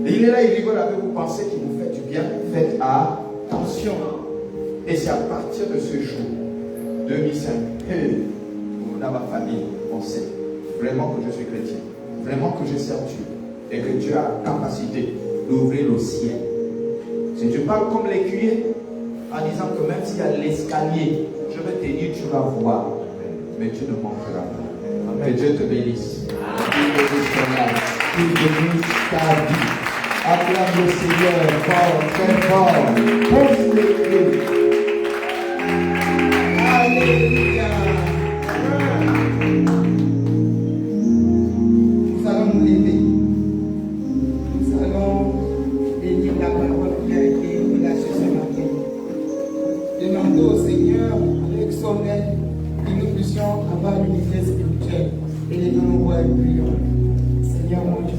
Il est là, il rigole avec vous, pensez qu'il vous fait du bien. Faites attention. Et c'est à partir de ce jour, 2005, dans ma famille, on sait vraiment que je suis chrétien, vraiment que je sers Dieu, et que Dieu a la capacité d'ouvrir le ciel. Si tu parles comme l'écuyer, en disant que même s'il y a l'escalier, je vais te dire, tu vas voir, mais tu ne manqueras pas. Que Dieu te bénisse. Qu'il bénisse ton âme, qu'il bénisse ta vie. Acclame le Seigneur fort, très fort. Pose les clés. Alléluia. Nous allons nous lever. Nous allons bénir la parole qui a été relâchée ce matin. Demandons au Seigneur, avec son aide, que nous puissions avoir l'unité spirituelle et les deux nous prions. Seigneur, mon Dieu,